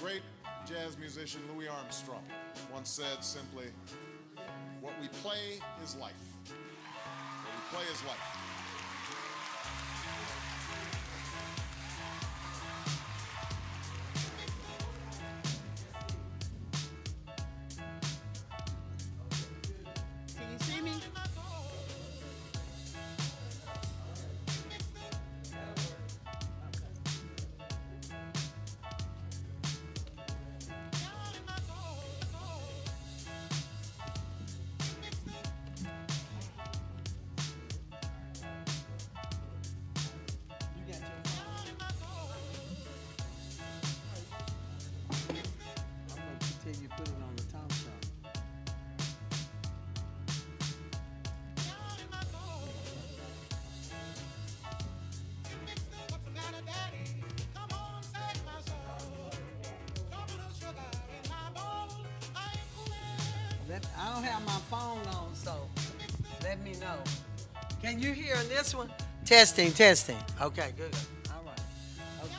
great jazz musician Louis Armstrong once said simply, what we play is life. What we play is life. Can you see me? Till you put it on the top shelf. I don't have my phone on, so let me know. Can you hear this one? Testing, testing. Okay, good. All right. Okay.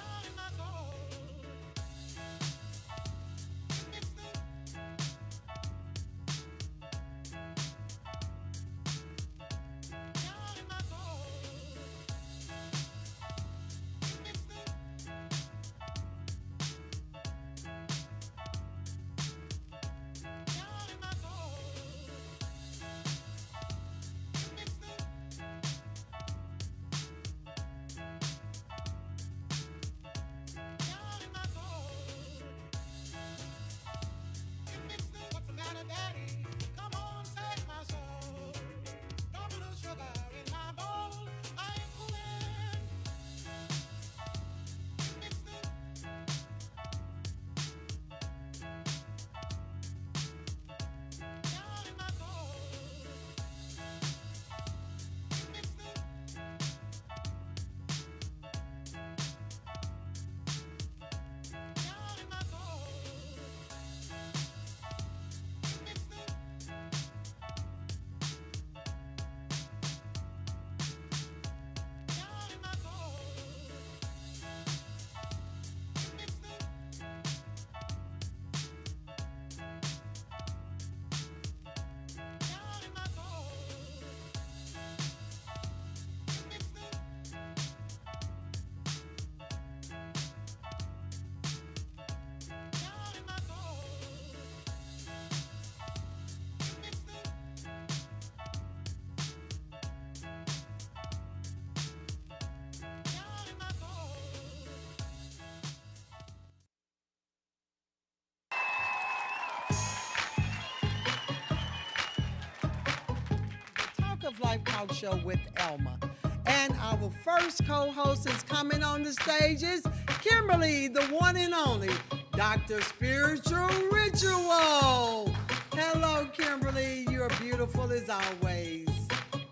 Talk of Life Talk Show with Elma. And our first co-host is coming on the stage is Kimberly, the one and only Dr. Spiritual Ritual. Hello, Kimberly. You're beautiful as always.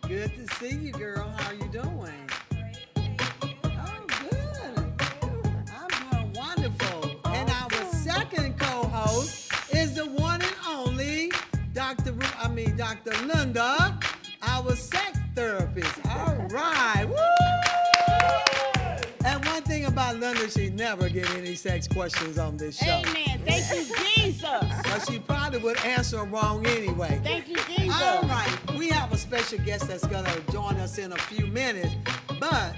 Good to see you, girl. How are you doing? Oh, good. I'm doing wonderful. And our second co-host is the one and only Dr. Linda, our sex therapist. All right. Woo! And one thing about Linda, she never get any sex questions on this show. Amen. Thank you, Jesus. But she probably would answer them wrong anyway. Thank you, Jesus. All right. We have a special guest that's going to join us in a few minutes. But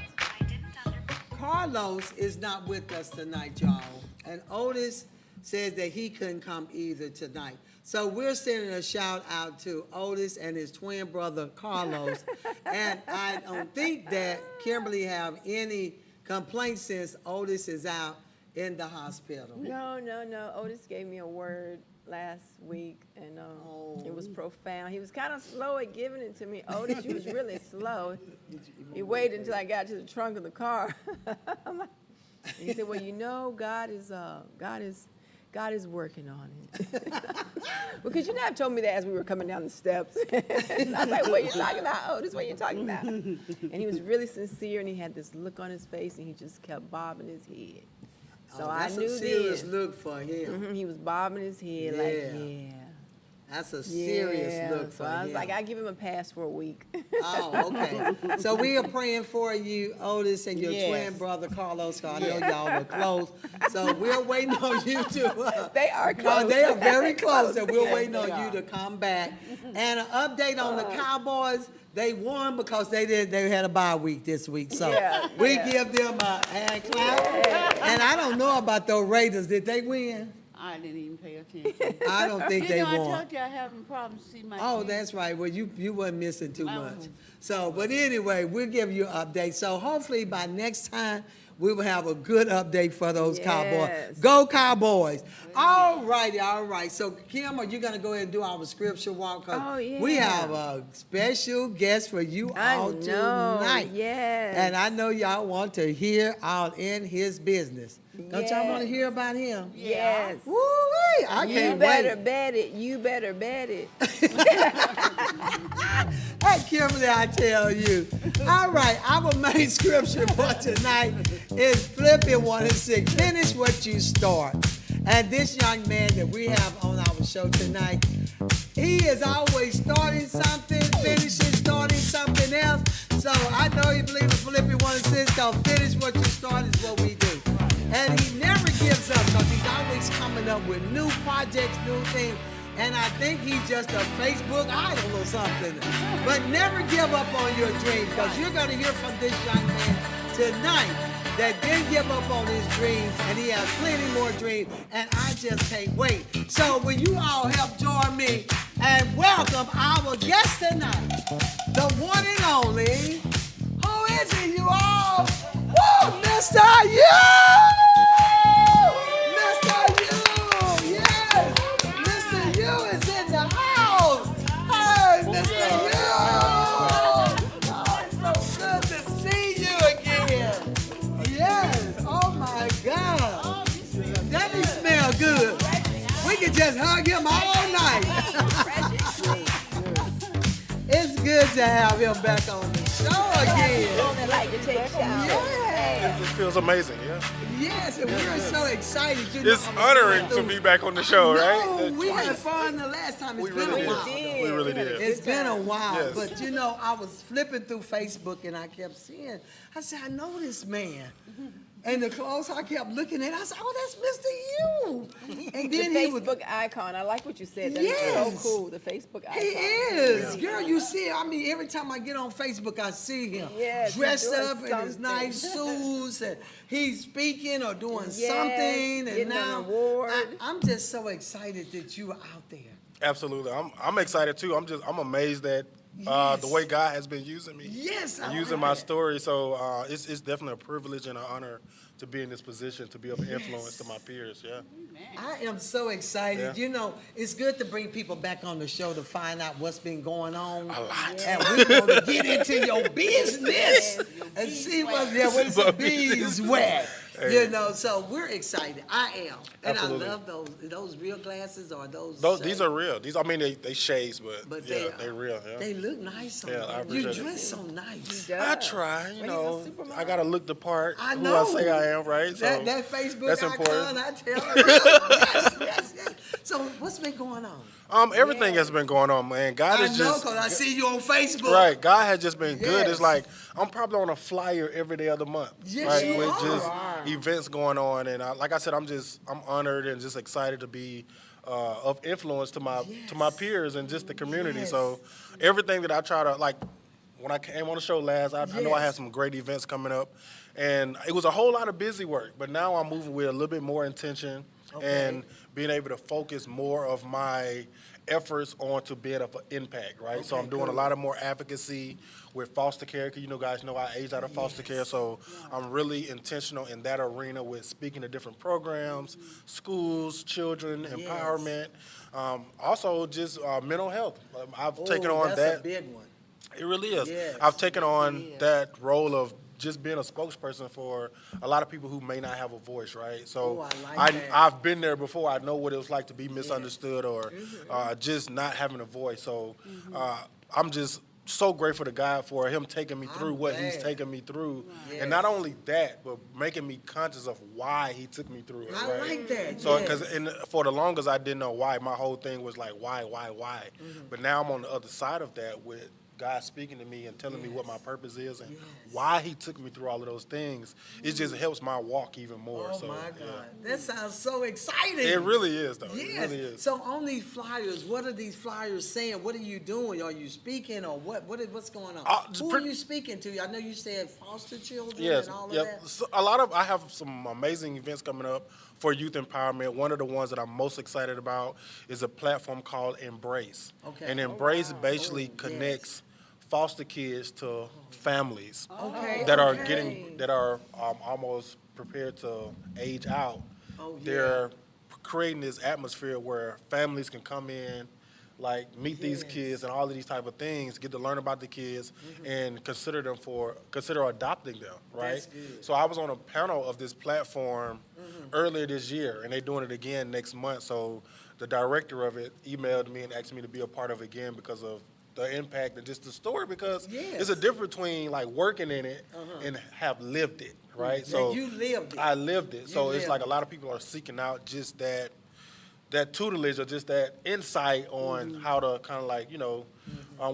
Carlos is not with us tonight, y'all. And Otis says that he couldn't come either tonight. So we're sending a shout out to Otis and his twin brother, Carlos. And I don't think that Kimberly have any complaints since Otis is out in the hospital. No. Otis gave me a word last week, and it was profound. He was kind of slow at giving it to me. Otis, you was really slow. He waited until I got to the trunk of the car. And he said, "Well, you know, God is working on it." Because you never told me that as we were coming down the steps. And I was like, "What are you talking about, Otis? What are you talking about?" And he was really sincere, and he had this look on his face, and he just kept bobbing his head. So I knew that's a serious look for him. He was bobbing his head like, yeah. That's a serious look so for I was him. like, I give him a pass for a week. Oh, okay. So we are praying for you, Otis, and your Yes. twin brother, Carlos. 'Cause I know y'all are close. So we're waiting on you to. They are close. They are very close, and we're Yes, waiting on they you are. to come back. And an update on the Cowboys. They won because they had a bye week this week. So Yeah, we yeah. give them a hand clap. And I don't know about those Raiders. Did they win? I didn't even pay attention. I don't think they I won. told you I having problems to see my Oh, team. that's right. Well, you weren't missing too I much. wasn't. So, but anyway, we'll give you an update. So hopefully by next time, we will have a good update for those Cowboys. Yes. Go Cowboys. All righty, all right. So, Kim, are you going to go ahead and do our scripture walk? 'Cause Oh, yeah. we have a special guest for you I all know, tonight. yes. And I know y'all want to hear all in his business. Don't y'all want to Yes. hear about him? Yes. Woo-wee, I You can't better wait. bet it. You better bet it. Hey, Kimberly, I tell you. All right, our main scripture for tonight is Philippians 1:6. Finish what you start. And this young man that we have on our show tonight, he is always starting something, finishing, starting something else. So I know he believes in Philippians 1:6, because finish what you start is what we do. And he never gives up because he's always coming up with new projects, new things. And I think he's just a Facebook idol or something. But never give up on your dreams, because you're going to hear from this young man tonight that didn't give up on his dreams, and he has plenty more dreams, and I just can't wait. So will you all help join me and welcome our guest tonight, the one and only, who is he, you all? Woo, Mr. You! Mr. You! Yes! Mr. You is in the house! Hey, Mr. You! Oh, it's so good to see you again! Yes! Oh my God! That he smell good! We could just hug him all night! It's good to have him back on the show again! Women like to take showers. Yeah! It feels amazing, yeah. Yes, and we're so excited. You know, It's I'm honoring going to through- be back on the show, No, right? we had fun the last time. It's We been really a did. while. We really did. It's been a while, Yes. but you know, I was flipping through Facebook and I kept seeing, I said, I know this man. And the clothes I kept looking at, I said, oh, that's Mr. You. And The then he was, Facebook icon. I like what you said. That's Yes. so cool. The Facebook icon. he is. Girl, you see, I mean, every time I get on Facebook, I see him Yes, he's dressed doing up in his something. nice suits, and he's speaking or doing Yes, something. And getting an now award. I'm just so excited that you are out there. Absolutely. I'm excited too. I'm amazed at the Yes. way God has been using me. Yes, I And using like my that. story. So it's definitely a privilege and an honor to be in this position, to be of influence to my peers, yeah. I am so excited. Yeah. You know, it's good to bring people back on the show to find out what's been going on. A lot. And we're going to get into your business and see what the bees wet. Hey. You know, so we're excited. I am. And Absolutely. I love those real glasses or those. These are real. These, I mean, they shades, but But yeah, they they're real, yeah. They look nice on Yeah, I you. You appreciate it. dress so nice. I try, you know, I got to look the part, I who know. I say I am, right? So That Facebook that's icon, important. I tell you. Yes. So what's been going on? Everything has been going on, man. God I is know, just because I see you on Facebook. right. God has just been good. Yes. It's like I'm probably on a flyer every day of the month, Yes, right? you With are. just events going on, and like I said, I'm honored and just excited to be of influence to my peers and just the community. Yes. So everything that I try to like. When I came on the show last, I know I had Yes. some great events coming up, and it was a whole lot of busy work. But now I'm moving with a little bit more intention and being able to focus more of my efforts onto being of an impact, right? So I'm doing a lot of more advocacy with foster care, because guys know I aged out of foster care, so I'm really intentional in that arena with speaking to different programs, schools, children, empowerment, also just mental health. I've taken on that's that. a big one. It really is. Yes. I've taken on that role of just being a spokesperson for a lot of people who may not have a voice, right? So Oh, I like that. I've been there before. I know what it was like to be misunderstood or just not having a voice. So I'm just so grateful to God for him taking me through what he's glad. taken me through. Yes. And not only that, but making me conscious of why he took me through it. I right? like that. So, yes. because for the longest, I didn't know why. My whole thing was like, why? But now I'm on the other side of that with God speaking to me and telling me what my purpose is and why he took me through all of those things. It just helps my walk even more. Oh so, my yeah. God, that sounds so exciting. It really is, though. Yes. It really is. So on these flyers, what are these flyers saying? What are you doing? Are you speaking or what's going on? Just Who are you speaking to? I know you said foster children Yes, and all of yep. that. So I have some amazing events coming up for youth empowerment. One of the ones that I'm most excited about is a platform called Embrace. Okay. And Embrace basically connects foster kids to families Okay. that are okay. almost prepared to age out. Oh, yeah. They're creating this atmosphere where families can come in, like meet these Yes. kids and all of these type of things, get to learn about the kids and consider adopting them, right? That's good. So I was on a panel of this platform earlier this year, and they're doing it again next month. So the director of it emailed me and asked me to be a part of it again because of the impact and just the story, because Yes. it's a difference between like working in it and have lived it, right? Yeah, So you lived it. I lived it. So it's lived like it. a lot of people are seeking out just that tutelage or just that insight on how to kind of like,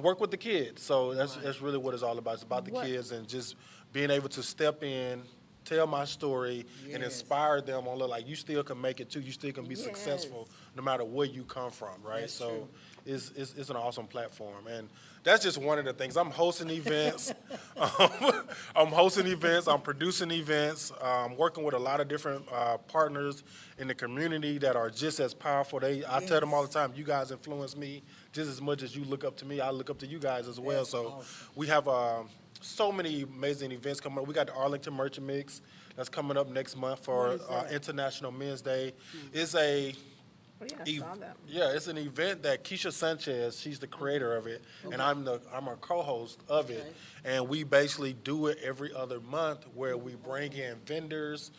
work with the kids. So that's really what it's all about. It's about the kids and just being able to step in, tell my story, and Yes. inspire them on like, you still can make it too. You still can be successful no matter where you come from, right? That's so true. it's an awesome platform. And that's just one of the things. I'm hosting events. I'm producing events. I'm working with a lot of different partners in the community that are just as powerful. I tell them all the time, you guys influence me just as much as you look up to me. I look up to you guys as well. That's So awesome. we have so many amazing events coming up. We got the Arlington Merchant Mix that's coming up next month for International Men's Day. It's a Oh, yeah, I saw that. yeah, it's an event that Keisha Sanchez, she's the creator of it, and I'm a co-host of it. And we basically do it every other month where we bring in vendors.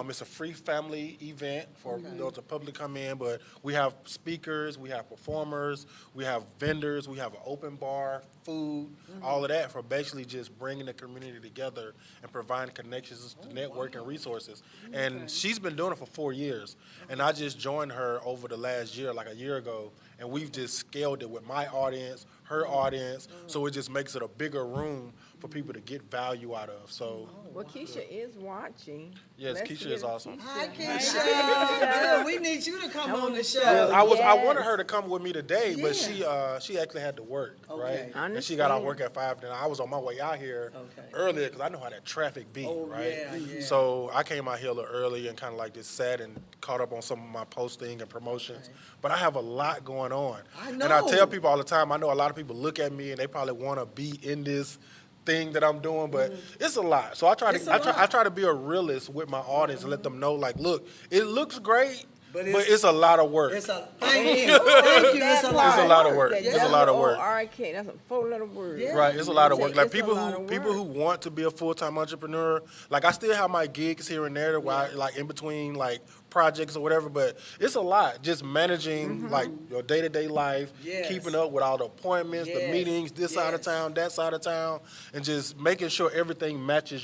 It's a free family event for the public to come in, but we have speakers, we have performers, we have vendors, we have an open bar, food, all of that for basically just bringing the community together and providing connections to network and resources. And she's been doing it for 4 years, and I just joined her over the last year, like a year ago, and we've just scaled it with my audience, her audience, so it just makes it a bigger room for people to get value out of. So, Well, Keisha is watching. yes, Let's Keisha get is awesome. Hi, Keisha. Good. We need you to come on the show. Yes, I wanted Yes. her to come with me today, but Yeah. she actually had to work, Okay. right? I And she got out understand. work at 5, and I was on my way out here Okay. earlier because I know how that traffic be, Oh, right? yeah. So I came out here a little early and kind of like just sat and caught up on some of my posting and promotions. But I have a lot going on. I And I know. tell people all the time, I know a lot of people look at me and they probably want to be in this thing that I'm doing, but it's a lot. So I try It's a to lot. I try to be a realist with my audience and let them know, like, look, it looks great, But but it's a lot of work. Thank you. Thank you. That It's a part, It's a lot of work. that It's a lot of work. W-O-R-K, that's a 4-letter word. Yeah. Right, it's a lot of work. Like It's a people lot who of people who work. want to be a full-time entrepreneur, like I still have my gigs here and there, where I, like in between like projects or whatever. But it's a lot just managing like your day-to-day life, Yes. keeping up with all the appointments, the Yes. meetings, this side of Yes. town, that side of town, and just making sure everything matches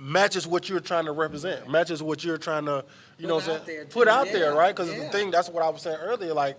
matches what you're trying to represent, matches what you're trying to, you know, Put what out I'm there, saying, put too. out there, Yeah, right? Because yeah. the thing, that's what I was saying earlier, like.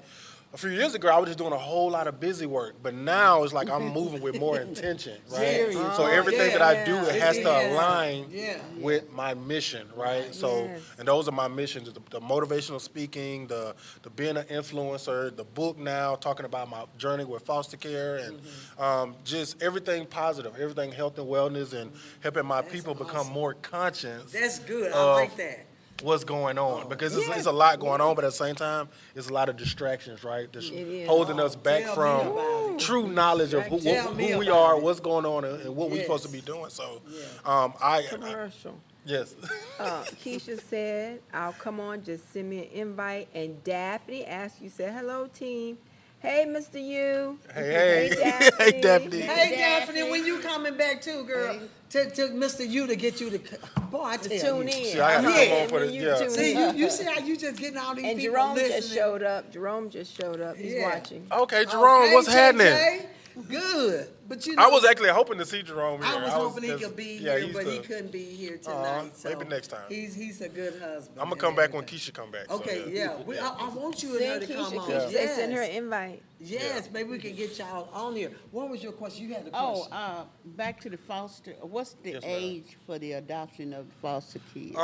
A few years ago, I was just doing a whole lot of busy work, but now it's like I'm moving with more intention, right? Serious. So everything that I do, it has to Yeah. align Yeah. with my mission, right? So, Yes. and those are my missions: the motivational speaking, the being an influencer, the book now talking about my journey with foster care, and just everything positive, everything health and wellness, and helping my people become more conscious That's good. I of like that. what's going on, because it's a lot going on, but at the same time, it's a lot of distractions, right? That's It is. holding us back Tell me from about it. true knowledge of who Tell me we about are, it. what's going on, and what we're Yes. supposed to be doing. So, Yeah. I Commercial. yes, Keisha said, I'll come on, just send me an invite. And Daphne asked you, said, hello, team. Hey, Mr. U. Hey, Hey, hey, Daphne. Hey, Daphne, when you coming back too, girl? To Mr. U to get you to, boy, I tell Tune you. in. See, I gotta come on for When this. you Yeah. tune See, in. you see how you just getting all these And people Jerome listening. just showed up. Jerome just showed up. He's Yeah. watching. Okay, Jerome, Okay, what's happening? JJ? Good, but you know, I was actually hoping to see Jerome here. I was hoping he just- could be yeah, here, he's but he the- couldn't be here tonight. So maybe next time. He's a good husband. I'm gonna and come back when everything. Keisha come back. so, Okay, yeah. I want you and her Send to come Keisha. on. Keisha, Yes. they send her an invite. Yes, maybe we can get y'all on here. What was your question? You had a Oh, question. back to the foster, what's the Yes, ma'am. age for the adoption of foster kids?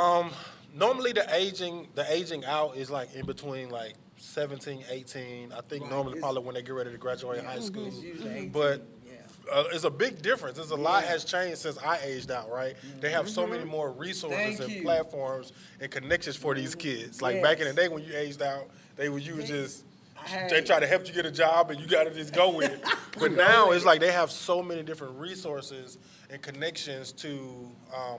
Normally the aging out is like in between like 17, 18. I think Right, normally it's- probably when they get ready to graduate high school. It's usually 18, But yeah. it's a big difference. There's a lot has changed since I aged out, right? They have so many more resources Thank and you. platforms and connections for these kids. Like Yes. back in the day when you aged out, you was just Hey. they try to help you get a job and you got to just go with it. But now it's like they have so many different resources and connections to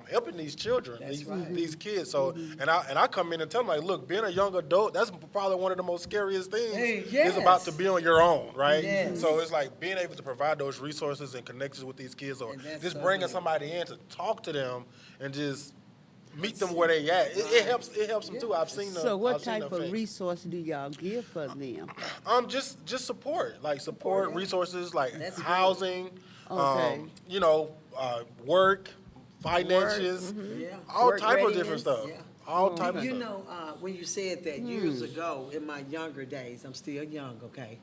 helping these children, That's right. these kids. So and I come in and tell them like, look, being a young adult, that's probably one of the most scariest things. Hey, Is about yes. to be on your own, right? Yes. So it's like being able to provide those resources and connections with these kids, or And that's just so bringing good. somebody in to talk to them and just meet them where they at. It helps. It helps them too. I've seen them. So what I've seen type the of effects. resource do y'all give for them? Just support, like support resources, like That's good. housing, Okay. work, finances, Yeah. all Work type of readiness. different stuff. Yeah. All type of You stuff. know, when you said that years ago, in my younger days, I'm still young, okay?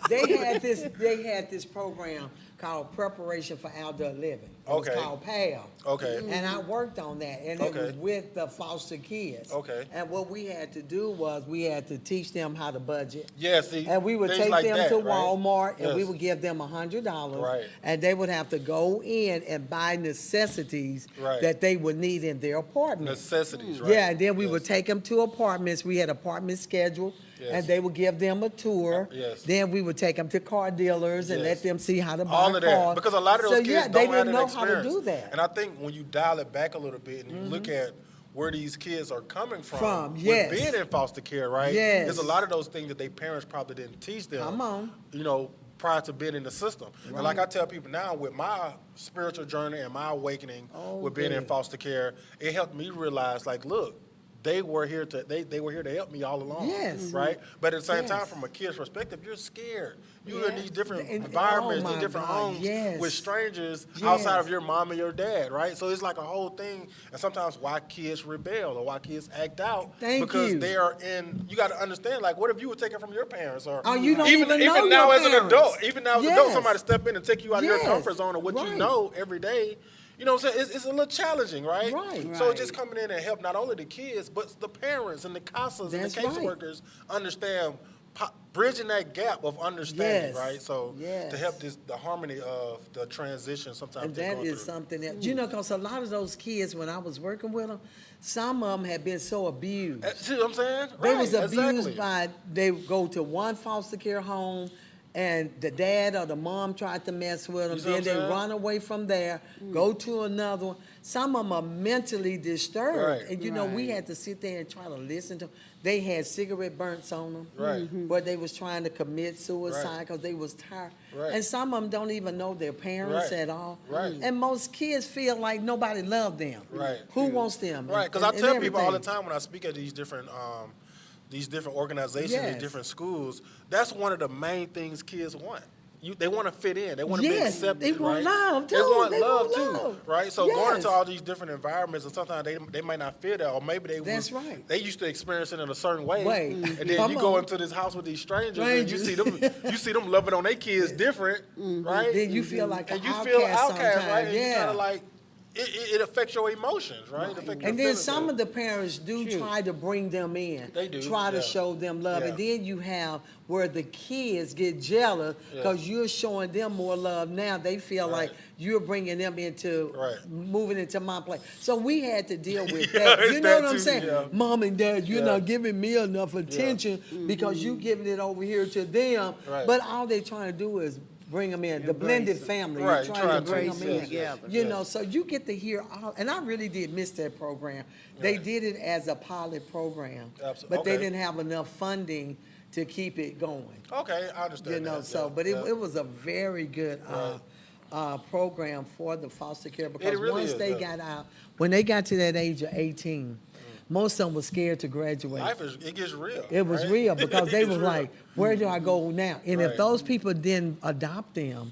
They had this program called Preparation for Adult Living. It was Okay. called PAL. Okay. And I worked on that, and it was Okay. with the foster kids. Okay. And what we had to do was we had to teach them how to budget. Yeah, see, And we would things take like them that, to right? Walmart, and we Yes. would give them $100. Right. And they would have to go in and buy necessities Right. that they would need in their apartment. necessities, right? Yeah, and then we would Yes. take them to apartments. We had apartments scheduled, Yes. and they would give them a tour. Yes. Then we would take them to car dealers and Yes. let them see how to buy All of that, cars. because a lot of those So, kids yeah, don't they have didn't that know experience. how to do that. And I think when you dial it back a little bit and you look at where these kids are coming from yes. with being in foster care, right? Yes. There's a lot of those things that their parents probably didn't teach them. Come on. You know, prior to being in the system. And like I tell people now, with my spiritual journey and my awakening with being in good. foster care, it helped me realize, like, look, they were here to help me all along. Yes. Right? But at the same time, Yes. from a kid's perspective, you're scared. You're in Yeah. these different And- environments, oh these my different God, homes yes. with strangers Yes. outside of your mom and your dad, right? So it's like a whole thing. And sometimes why kids rebel or why kids act out Thank because you. they are in. You got to understand, like, what if you were taken from your parents, or Oh, you don't even know even now your as an parents. adult, even now as an adult, Yes. somebody step in and take you out of your Yes. comfort zone of what you Right. know every day. You know what I'm saying? It's a little challenging, right? Right. So Right. just coming in and help not only the kids, but the parents and the CASAs and That's the right. caseworkers understand, bridging that gap of understanding, Yes. right? So Yes. to help the harmony of the transition sometimes And they're that going is through. something that, you know, because a lot of those kids, when I was working with them, some of them had been so abused. See what I'm saying? They Right, was abused exactly. by, they go to one foster care home, and the dad or the mom tried to mess with them. You see what Then I'm they saying? run away from there, go to another one. Some of them are mentally disturbed. Right. And, you know, we Right. had to sit there and try to listen to them. They had cigarette burns on them. Right. Where they was trying to commit suicide Right. because they was tired. Right. And some of them don't even know their parents Right. at all. Right. And most kids feel like nobody loved them. Right. Who wants them? Right, because And- I and tell people all the everything. time when I speak at these different organizations, Yes. these different schools, that's one of the main things kids want. They want to fit in. They want to be Yes, accepted. they want right? love, They too. want They love want too, love. right? So going Yes. into all these different environments, and sometimes they might not fit there, or maybe That's right. They used to experience it in a certain way, Way. and then Come you go on. into this house with these strangers, and you Strangers. see them loving on their kids different, right? Then you feel like an and you outcast feel outcast, right? sometimes. And you yeah. kind of like it affects your emotions, right? It affects your And then feelings, some right? of the parents do try to bring them in. They do, Try to yeah. show them love. And Yeah. then you have where the kids get jealous because you're showing them more love now. They feel like Right. you're bringing them into, Right. moving into my place. So we had to deal with Yeah, that. it's You know that what I'm too, saying? yeah. Mom and dad, you're Yeah. not giving me enough attention because you giving it over here to them. Right. But all they trying to do is bring them in. The blended family. Right, You're trying to bring Embrace them it in. together. You know, so you get to hear all, and I really did miss that program. They Right. did it as a pilot program, Absolutely. but they Okay. didn't have enough funding to keep it going. Okay, I understand. You know, that. so, Yeah, but yeah. it was a very good program for the foster care because really once is, they yeah. got out, when they got to that age of 18, most of them were scared to graduate. Life it gets real. It was right? real because they It was gets real. like, where do I go now? And if Right. those people didn't adopt them,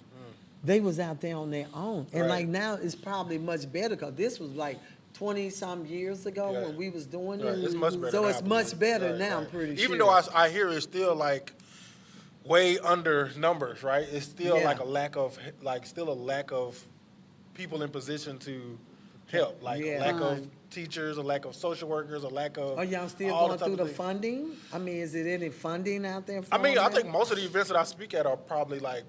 they was out there on their own. And Right. like now it's probably much better because this was like 20-some years ago Yeah. when we was doing Right, it. it's much better So now, it's I much believe. better Right, now, I'm right. pretty sure. Even though I hear it's still like way under numbers, right? It's still Yeah. like a lack of people in position to help, like Yeah. a lack of teachers, a lack of social workers, a lack of. Are y'all still all going type through of the things. funding? I mean, is it any funding out there for I mean, I them? think most of the events that I speak at are probably like,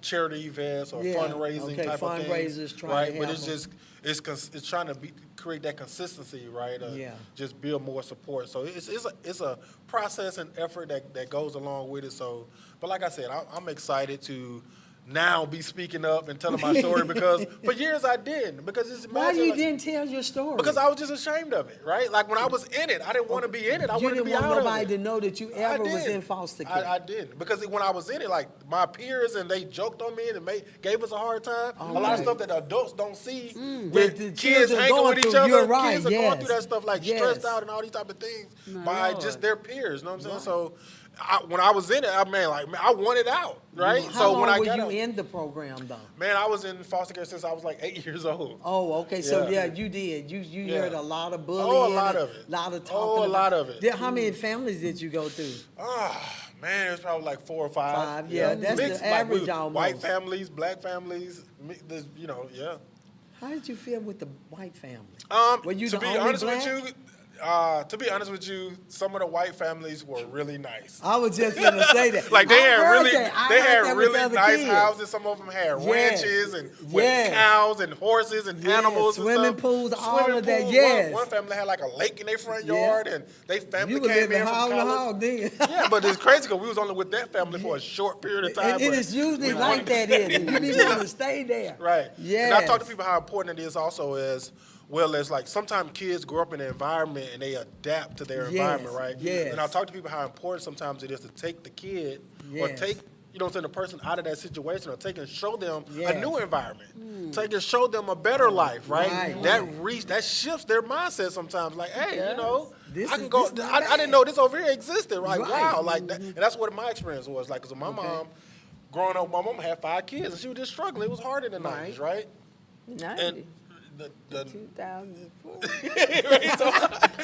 charity events or Yeah, fundraising okay, type of things. fundraisers trying right? to But help it's just it's trying to create that consistency, right? Yeah. Just build more support. So it's a process and effort that goes along with it. So, but like I said, I'm excited to now be speaking up and telling my story because for years I didn't because it's Why imagine, you like, didn't tell your story? because I was just ashamed of it, right? Like when I was in it, I didn't want to be in it. I you wanted to didn't be want out nobody of it. to know that you I ever was did. in foster care. I didn't because when I was in it, like my peers and they joked on me and gave us a hard time. A lot of Okay. stuff that adults don't see. That With the kids children hanging going with each through. other, You're right, kids are going yes. through that stuff like Yes. stressed out and all these type of things My by Lord. just their peers. You know what I'm saying? So when I was in it, I wanted out, right? How so long when I were got you out, in the program though? man, I was in foster care since I was like 8 years old. Oh, okay. So Yeah. yeah, you did. You Yeah. heard a lot of bullying. Oh, a lot of it. A lot of talking. Oh, a about- lot of it. How many families did you go through? Man, it was probably like 4 or 5. Five, yeah, that's the Mixed, average like, almost. white families, black families, yeah. How did you feel with the white family? Were you to the be only honest black? with you, some of the white families were really nice. I was just gonna say that. Like they I had heard really, that. I they heard had that with really other nice kids. houses. Some of them had Yes. ranches and Yes. with cows and horses and Yes, animals, and swimming stuff. pools, all Swimming of that, pools. yes. One family had like a lake in their front Yeah. yard, and they family You were came living in from hog to college. hog then. Yeah, but it's crazy because we was only with that family for a short period of time. And it but is usually we like wanted to that, stay. isn't it? You didn't want to stay there. Right. Yes. And I talk to people how important it is also as well as like sometimes kids grow up in an environment and they adapt to their Yes, environment, right? yes. And I talk to people how important sometimes it is to take the kid or Yes. take, the person out of that situation or take and show them Yes. a new environment. Take and show them a better life, right? Right. That shifts their mindset sometimes. Like, hey, This I is- can go. this not I bad. didn't know this over here existed. Right? Right. Wow. Like that, and that's what my experience was like. Cause my mom, growing up, my mom had 5 kids and she was just struggling. It was hard in the 90s, right? 90, And the 2004.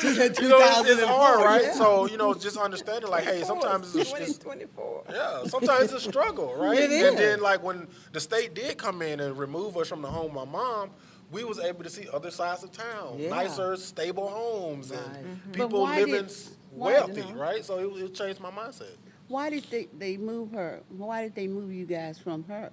She said it's 2004. hard, right? Yeah. So, just understanding, like, hey, sometimes it's 2024. yeah, sometimes it's a struggle, right? It And is. then, like, when the state did come in and remove us from the home of my mom, we was able to see other sides of town, Yeah. nicer, stable homes, and But people why living did- wealthy, right? So it changed my mindset. Why did they move her? Why did they move you guys from her?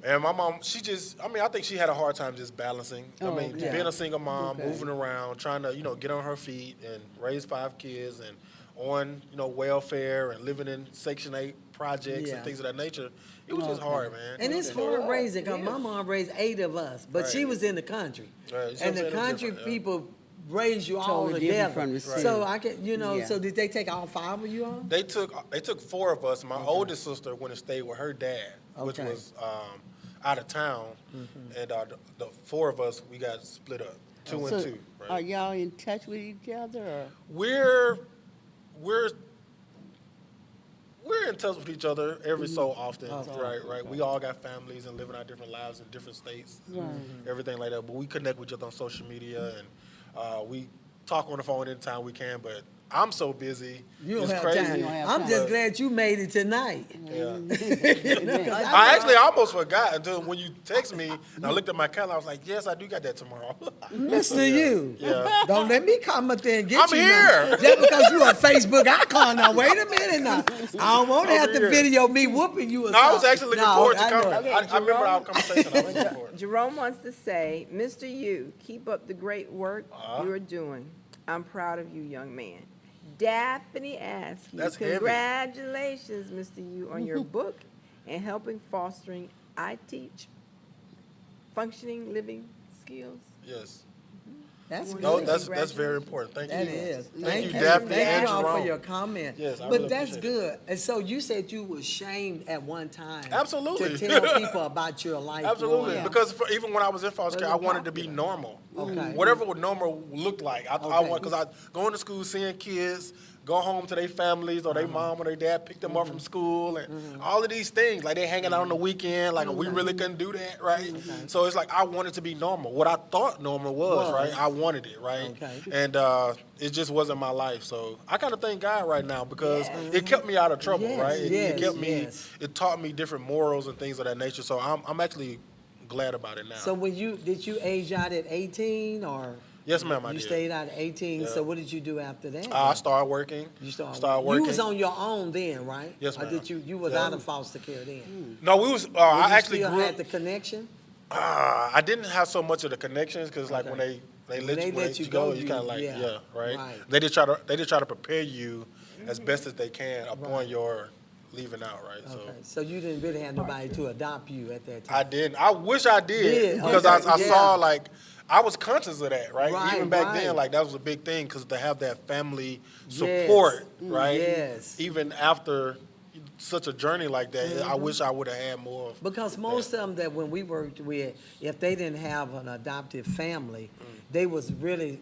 And my mom, I think she had a hard time just balancing. Oh, I mean, okay. being a single mom, Okay. moving around, trying to, get on her feet and raise 5 kids and on, welfare and living in Section 8 projects Yeah. and things of that nature. It was just hard, man. And it's hard raising because my mom raised 8 of us, but she Right. was in the country. Right. So And the it's country different, yeah. people raise you all Totally different together. from the city. So I can, Yeah. so did they take all 5 of you on? They took 4 of us. My oldest sister went and stayed with her dad, which Okay. was out of town, and the 4 of us we got split up, 2 and 2. Right? Are y'all in touch with each other? Or? We're in touch with each other every so often, right? We all got families and living our different lives in different states, and everything like that. But we connect with each other on social media, and we talk on the phone anytime we can. But I'm so busy, You don't it's have crazy. time. You don't have I'm time. just glad you made it tonight. Yeah. Amen. I almost forgot until when you text me, and I looked at my calendar. I was like, "Yes, I do got that tomorrow." Mr. You. Yeah. Don't let me come up there and get I'm you. here. Now. Just because you on Facebook icon now. Wait a minute now. I don't want to have to here. video me whooping you or No, I was something. actually looking No, forward to I know. coming. Okay, I remember Jerome. our conversation. I was looking forward. Jerome wants to say, Mr. Yu, keep up the great work you're doing. I'm proud of you, young man. Daphne asks you, That's heavy. congratulations, Mr. Yu, on your book and helping fostering I teach functioning living skills. Yes. That's No, good. that's very important. Thank That you. is. Thank you, you. Daphne Thank and you all for Jerome. your comment. Yes, I but really that's appreciate good. And so you said you were shamed at one time. Absolutely. To tell people about your life. Absolutely, growing up. because even when I was in foster care, I Wasn't wanted to be popular. normal. Okay. Whatever what normal looked like. I Okay. want because I going to school, seeing kids, go home to their families or their mom or their dad, pick them up from school, and all of these things. Like they hanging out on the weekend. Like we really couldn't do that, right? So it's like I wanted to be normal. What I thought normal was, right? I wanted it, right? Okay. And it just wasn't my life. So I kind of thank God right now because it kept me out of trouble, Yes, right? It yes, kept me. yes. It taught me different morals and things of that nature. So I'm actually glad about it now. So did you age out at 18 or? Yes, ma'am, I You did. stayed out at 18. Yeah. So what did you do after that? I started working. You started working. You was on your own then, right? Yes, Or ma'am. did you was Yeah. out of foster care then? No, we was. Or I you actually still grew had up. the connection? I didn't have so much of the connections because, like, Okay. when they When let you go, you kind of like, yeah. right? Right. They did try to prepare you as best as they can upon your leaving out, right? So. Okay. So you didn't really have nobody to adopt you at that time. I didn't. I wish I did Did, because okay, I yeah. saw like I was conscious of that, right? Right, Even back right. then, like that was a big thing because to have that family Yes. support, right? Yes. Even after such a journey like that, I Mm-hmm. wish I would have had more. Because most of them that when we worked with, if they didn't have an adoptive family, they was really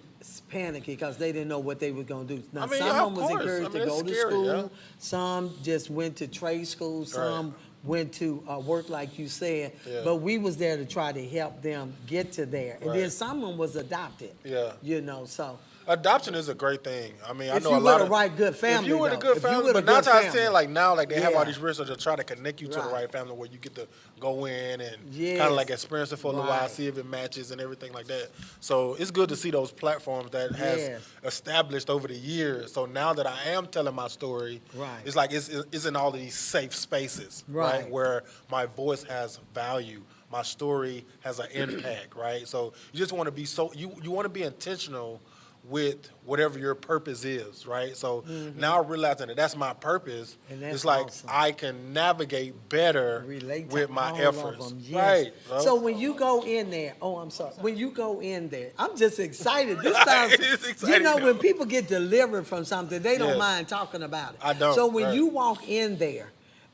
panicky because they didn't know what they were gonna do. Now, I mean, some yeah, of of them was course. encouraged I mean, to go it's to scary, school. yeah. Some just went to trade school. Some went to work, like you said. Yeah. But we was there to try to help them get to there. And then Right. some of them was adopted. Yeah. You know, so. Adoption is a great thing. I mean, I If know you a lot with a of right, good family, If you with a though. good If you family, with a but nine good times family. ten, like now, like they have all Yeah. these resources to try to connect you to the Right. right family where you get to go in and Yes. kind of like experience it for a little while, Right. see if it matches and everything like that. So it's good to see those platforms that has Yes. established over the years. So now that I am telling my story, Right. it's like it's in all of these safe spaces, right? Right. Where my voice has value. My story has an impact, right? So you just want to be you want to be intentional with whatever your purpose is, right? So now realizing that that's my purpose, Mm-hmm. And that's it's like awesome. I can navigate better Relate to with my all efforts, of them. Yes. right? bro? So when you go in there, I'm sorry. When you go in there, I'm just excited. This sounds, It is exciting, you know, though. when people get delivered from something, they don't Yes. mind talking about it. I don't, So when right. you walk in there,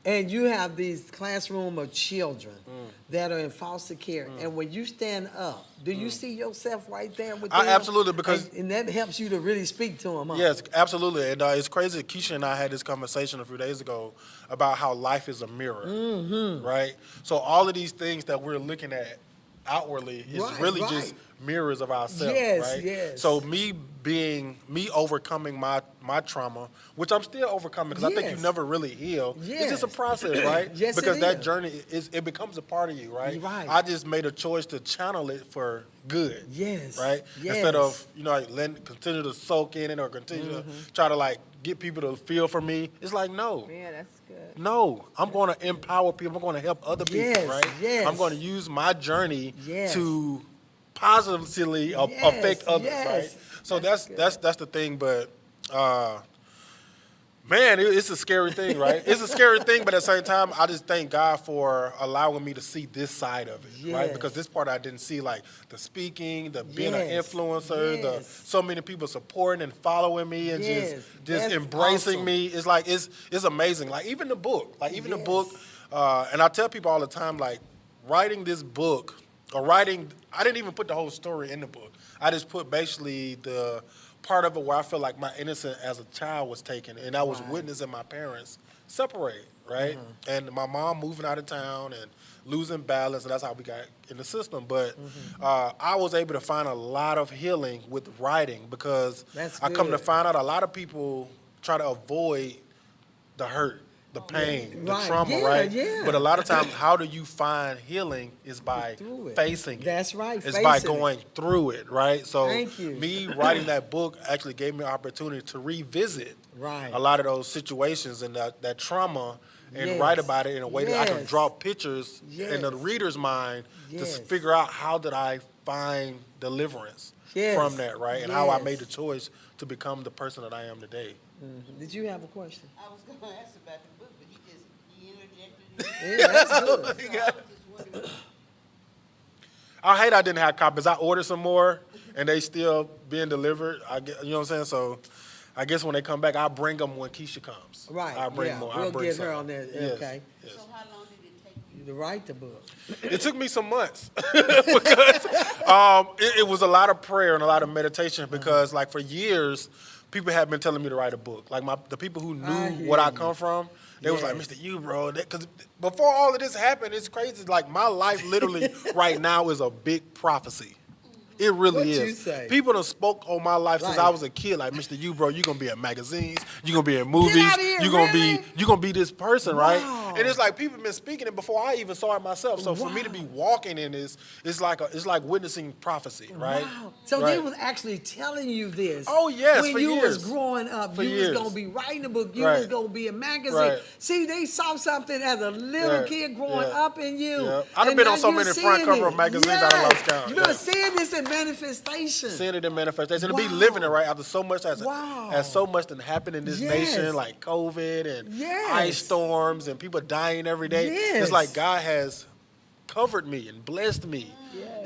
and you have these classroom of children that are in foster care, and when you stand up, do you see yourself right there with them? Absolutely, because- and that helps you to really speak to them. Huh? Yes, absolutely. And it's crazy. Keisha and I had this conversation a few days ago about how life is a mirror, right? So all of these things that we're looking at outwardly is Right, really right. just mirrors of ourselves, Yes, right? yes. So me overcoming my trauma, which I'm still overcoming because I think you Yes. never really heal. It's just a Yes. process, right? Yes, it because that is. journey it becomes a part of you, right? Right. I just made a choice to channel it for good. Yes, Right? yes. Instead of, like continue to soak in it or continue to try to like get people to feel for me. It's like, no. Yeah, that's good. No, I'm going to empower people. I'm going to help other people, Yes, right? yes. I'm going to use my journey Yes. to positively Yes, affect others, yes. right? So that's the thing, but man, it's a scary thing, right? It's a scary thing, but at the same time, I just thank God for allowing me to see this side of it, right? Yes. Because this part I didn't see, like the speaking, the being an Yes, influencer, the yes. so many people supporting and following me and Yes, just that's embracing awesome. me. It's like it's amazing. Like even the book, the Yes. book, and I tell people all the time, like writing this book I didn't even put the whole story in the book. I just put basically the part of it where I feel like my innocence as a child was taken, and I was witnessing my parents separate, right? And my mom moving out of town and losing balance, and that's how we got in the system. But I was able to find a lot of healing with writing because That's I come to good. find out a lot of people try to avoid the hurt, the pain, the Right. trauma, Yeah, right? yeah. But a lot of times, how do you find healing is by Through it. facing it. That's right, It's by facing it. going through it, right? So Thank you. me writing that book actually gave me an opportunity to revisit Right. a lot of those situations and that trauma and Yes. write about it in a way that I can Yes. draw pictures in the Yes. reader's mind Yes. to figure out how did I find deliverance Yes. from that, right? And how I Yes. made the choice to become the person that I am today. Did you have a question? I was going to ask about the book, but he interjected. Yeah, that's good. So I was just wondering. I hate I didn't have copies. I ordered some more, and they still being delivered. You know what I'm saying? So I guess when they come back, I'll bring them when Keisha comes. Right. I'll bring yeah. more. We'll I'll bring get her some. on there. Yes, Okay. yes. So how long did it take you? To write the book. It took me some months because it was a lot of prayer and a lot of meditation because, like, for years, people have been telling me to write a book. Like, the people who knew what I come from, they was like, Mr. You, bro. Because before all of this happened, it's crazy. Like, my life literally right now is a big prophecy. It really What is. you say? People done spoke on my life since Right. I was a kid. Like, Mr. You, bro, you gonna be in magazines, you gonna be in movies, outta here, you gonna really? be this person, Wow. right? And it's like people been speaking it before I even saw it myself. So for me to be walking in this, it's like witnessing prophecy, right? Wow. So right. they was actually telling you this. Oh, yes, When for you years. was growing up, For you years. was gonna be writing a book. You Right. was gonna be a magazine. Right. See, they saw something as a little Yeah. kid growing Yeah. up in you. Yeah. I done And been now on so you're many front seeing cover it. of magazines, I done lost count. You're Yeah. seeing this in manifestation. Seeing it in manifestation, and be Wow. living it right after so much Wow. has so much that happened in this Yes. nation, like COVID and Yes. ice storms and people dying every day. Yes. It's like God has covered me and blessed me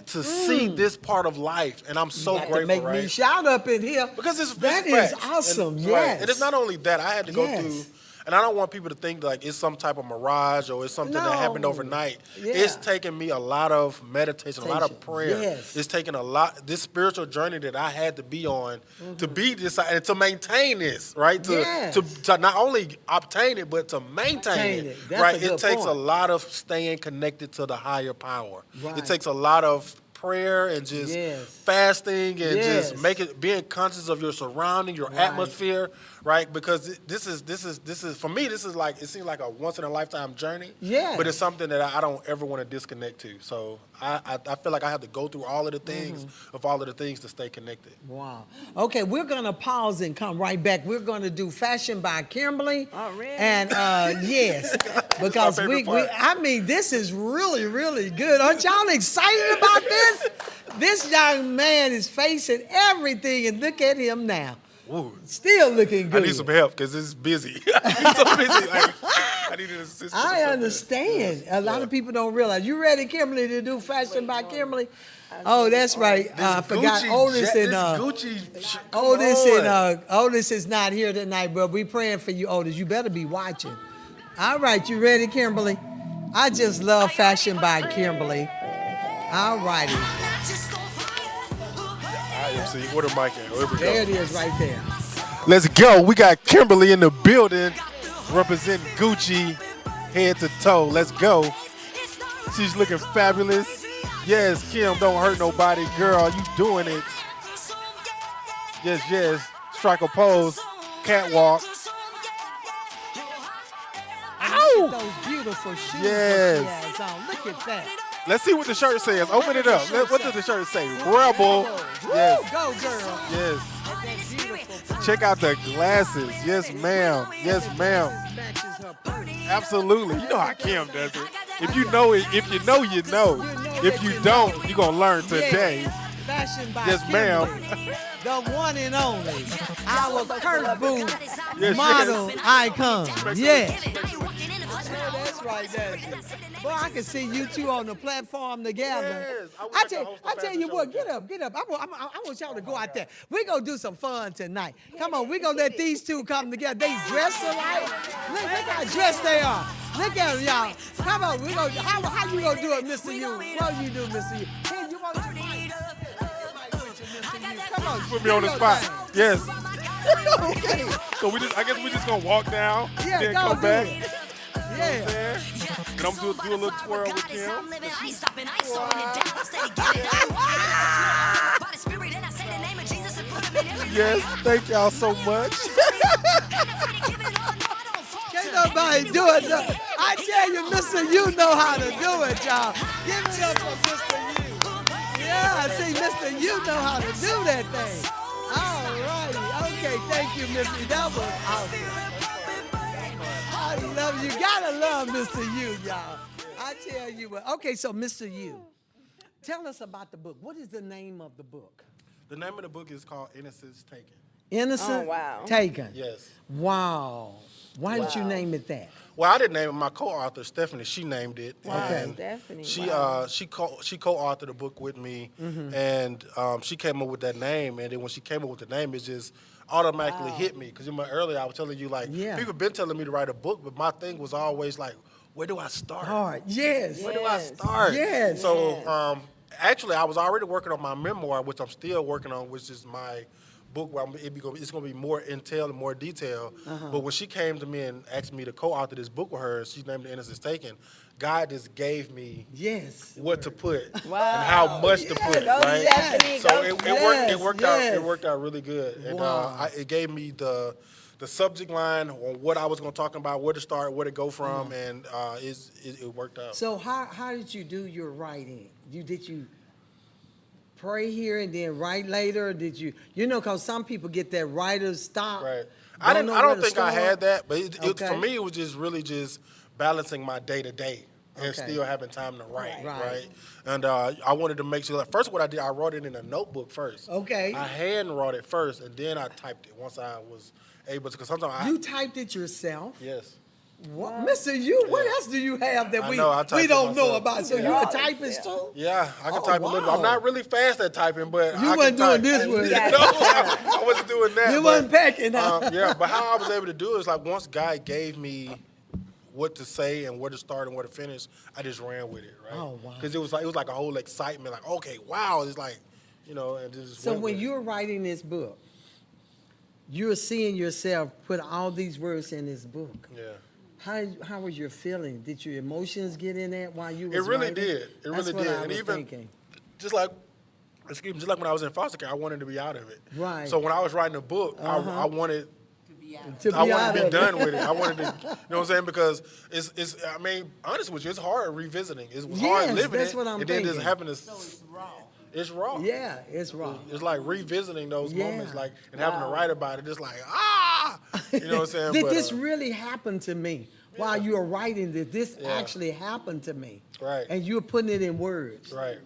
to see this part of life, and I'm so You got to grateful. make right? me shout up in here. Because it's that facts. is awesome. And, yes. right. And it's not only that. I had to go Yes. through, and I don't want people to think like it's some type of mirage or it's something that happened No. overnight. Yeah. It's taken me a lot of meditation, a lot of prayer. Yes. It's taken a lot, this spiritual journey that I had to be on to be this and to maintain this, right? Yes. To not only obtain it, but to maintain Maintain it. it. That's Right? a good It takes point. a lot of staying connected to the higher power. Right. It takes a lot of prayer and just Yes. fasting and Yes. just being conscious of your surrounding, your Right. atmosphere, right? Because this is for me. This is like, it seems like a once in a lifetime journey. Yes. But it's something that I don't ever want to disconnect to. So I feel like I have to go through all of the things to stay connected. Wow. Okay, we're going to pause and come right back. We're going to do Fashion by Kimberly. Already? And yes, because favorite part. I mean, this is really, really good. Aren't y'all excited about this? This young man is facing everything, and look at him now. Ooh. Still looking I good. need some help because it's busy. I'm so busy. Like, I need an assistant. or I something. understand. A lot Yeah. of people don't realize. You ready, Kimberly, to do Fashion by Kimberly? Oh, that's right. I forgot Otis and Otis is not here tonight, but we praying for you, Otis. You better be watching. All right, you ready, Kimberly? I just love Fashion by Kimberly. All righty. IMC, where the mic at? Here we There go. it is right there. Let's go. We got Kimberly in the building representing Gucci head to toe. Let's go. She's looking fabulous. Yes, Kim, don't hurt nobody. Girl, you doing it. Yes, yes. Strike a pose. Catwalk. Ow! Those beautiful shoes Yes. that she has on. Look at that. Let's see what the shirt says. Open it up. What does the shirt say? Rebel. Woo, Yes, go, girl. yes. That beautiful Check out the glasses. Yes, ma'am. Yes, ma'am. matches her purse. Absolutely. You know how Kim does it. If you know it, if you know, you know. If you don't, you're going to learn today. Fashion by Yes, ma'am. Kimberly, the one and only, our Kurt Booth Yes, model yes. icon. Yes. Oh, That's right, that's it. Boy, I can see you two on the platform together. Yes, I would like to I host a tell fashion you show what, with you. get up. I want y'all to go out there. We're going to do some fun tonight. Come on, we're going to let these two come together. They dressed alike. Look how dressed they are. Look at them, y'all. Come on, how you going to do it, Mr. U? What you do, Mr. U? Hey, you want to Come on, Put me on the do your spot. thing. Yes. Okay. So I guess we just going to walk down, Yeah, then go come do back. it. Yeah. There. And I'm going to do a little twirl with Kim. Yes, thank y'all so much. Can't nobody do it. No. I tell you, Mr. U know how to do it, y'all. Give it up for Mr. U. Yeah, see, Mr. U know how to do that thing. All righty. Okay, thank you, Mr. That was awesome. I love you. Gotta love Mr. U, y'all. I tell you what. Okay, so Mr. U, tell us about the book. What is the name of the book? The name of the book is called Innocence Taken. Innocent. Oh, wow. Taken. Yes. Wow. Why did you name it that? Well, I didn't name it. My co-author Stephanie, she named it. Wow, and Stephanie, She wow. she co-authored the book with me, and she came up with that name. And then when she came up with the name, it just automatically hit me. Because earlier I was telling you, like, Yeah. people been telling me to write a book, but my thing was always like, where do I start? Hard. Yes. Where do I Yes. start? Yes. So actually, I was already working on my memoir, which I'm still working on, which is my book where it's going to be more intel and more detail. But when she came to me and asked me to co-author this book with her, she named it Innocence Taken. God just gave me Yes. what to put Wow. and how much to put, Go right? Stephanie, So go it Yes, worked yes. out. It worked out really good, and Wow. it gave me the subject line on what I was going to talk about, where to start, where to go from, and it worked out. So how did you do your writing? Did you pray here and then write later? Or did you because some people get that writer's stop. Right. I know don't where to think I start. had that, but Okay. for me, it was just really just balancing my day to day and Okay. still having time to write. Right. Right. And I wanted to make sure. Like, first, what I did, I wrote it in a notebook first. Okay. I hand wrote it first, and then I typed it once I was able to. Because sometimes You typed it yourself? yes. What? Mister, you, what else do you have that I we know, I typed we it don't know myself. about? So Yeah. you a typist too? Yeah, I can Oh, type a little bit. I'm wow. not really fast at typing, but You I wasn't can doing type. this one. Yeah. No, I wasn't doing that. You but, wasn't packing, huh? yeah, but how I was able to do it is like once God gave me what to say and where to start and where to finish, I just ran with it, right? Oh, wow. Because it was like a whole excitement, like okay, wow, it's like, and just So went when with it. you're writing this book, you're seeing yourself put all these words in this book. Yeah. How was your feeling? Did your emotions get in that while you was It really writing? did. It That's really what did. I And was even thinking. just like when I was in foster care, I wanted to be out of it. Right. So when I was writing a book, I wanted To be I want out to be of done it. with it. I wanted to, you know what I'm saying? Because it's. I mean, honest with you, it's hard revisiting. It's Yes, hard living that's it, what I'm and then just thinking. having to. It's raw. Yeah, it's wrong. It's like revisiting those Yeah. moments, like and having to write about it. It's like you know what I'm saying? Did But, this really happen to me? While you were writing this Yeah. actually happened to me. Right. And you were putting it in words. right.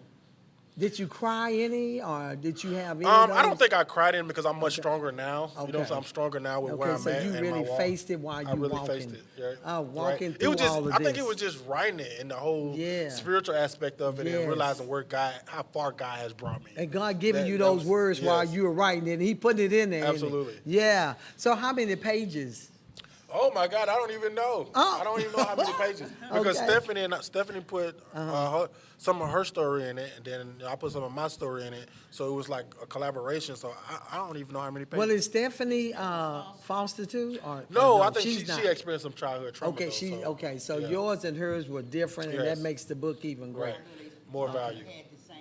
Did you cry any, or did you have any? I don't think I cried in because I'm much stronger now. You know, Okay. so I'm stronger now with where Okay, I'm so at. you and really my walk. faced it while you I really walking. faced it. Right. Walking Right. through It was just. all of I think this. it was just writing it and the whole Yeah. spiritual aspect of it Yes. and realizing how far God has brought me. And God giving That- you that those was- words while yes. you were writing it, and He put it in there. ain't he? Absolutely. Yeah. So how many pages? Oh my God, I don't even know. Oh. I don't even know how many pages because Okay. Stephanie put some of her story in it, and then I put some of my story in it. So it was like a collaboration. So I don't even know how many pages. Well, is Stephanie foster too? Or no, or I think she's not? she experienced some childhood trauma. Okay, though, so yeah. yours and hers were different, and Yes. that makes the book even great. Right, more value.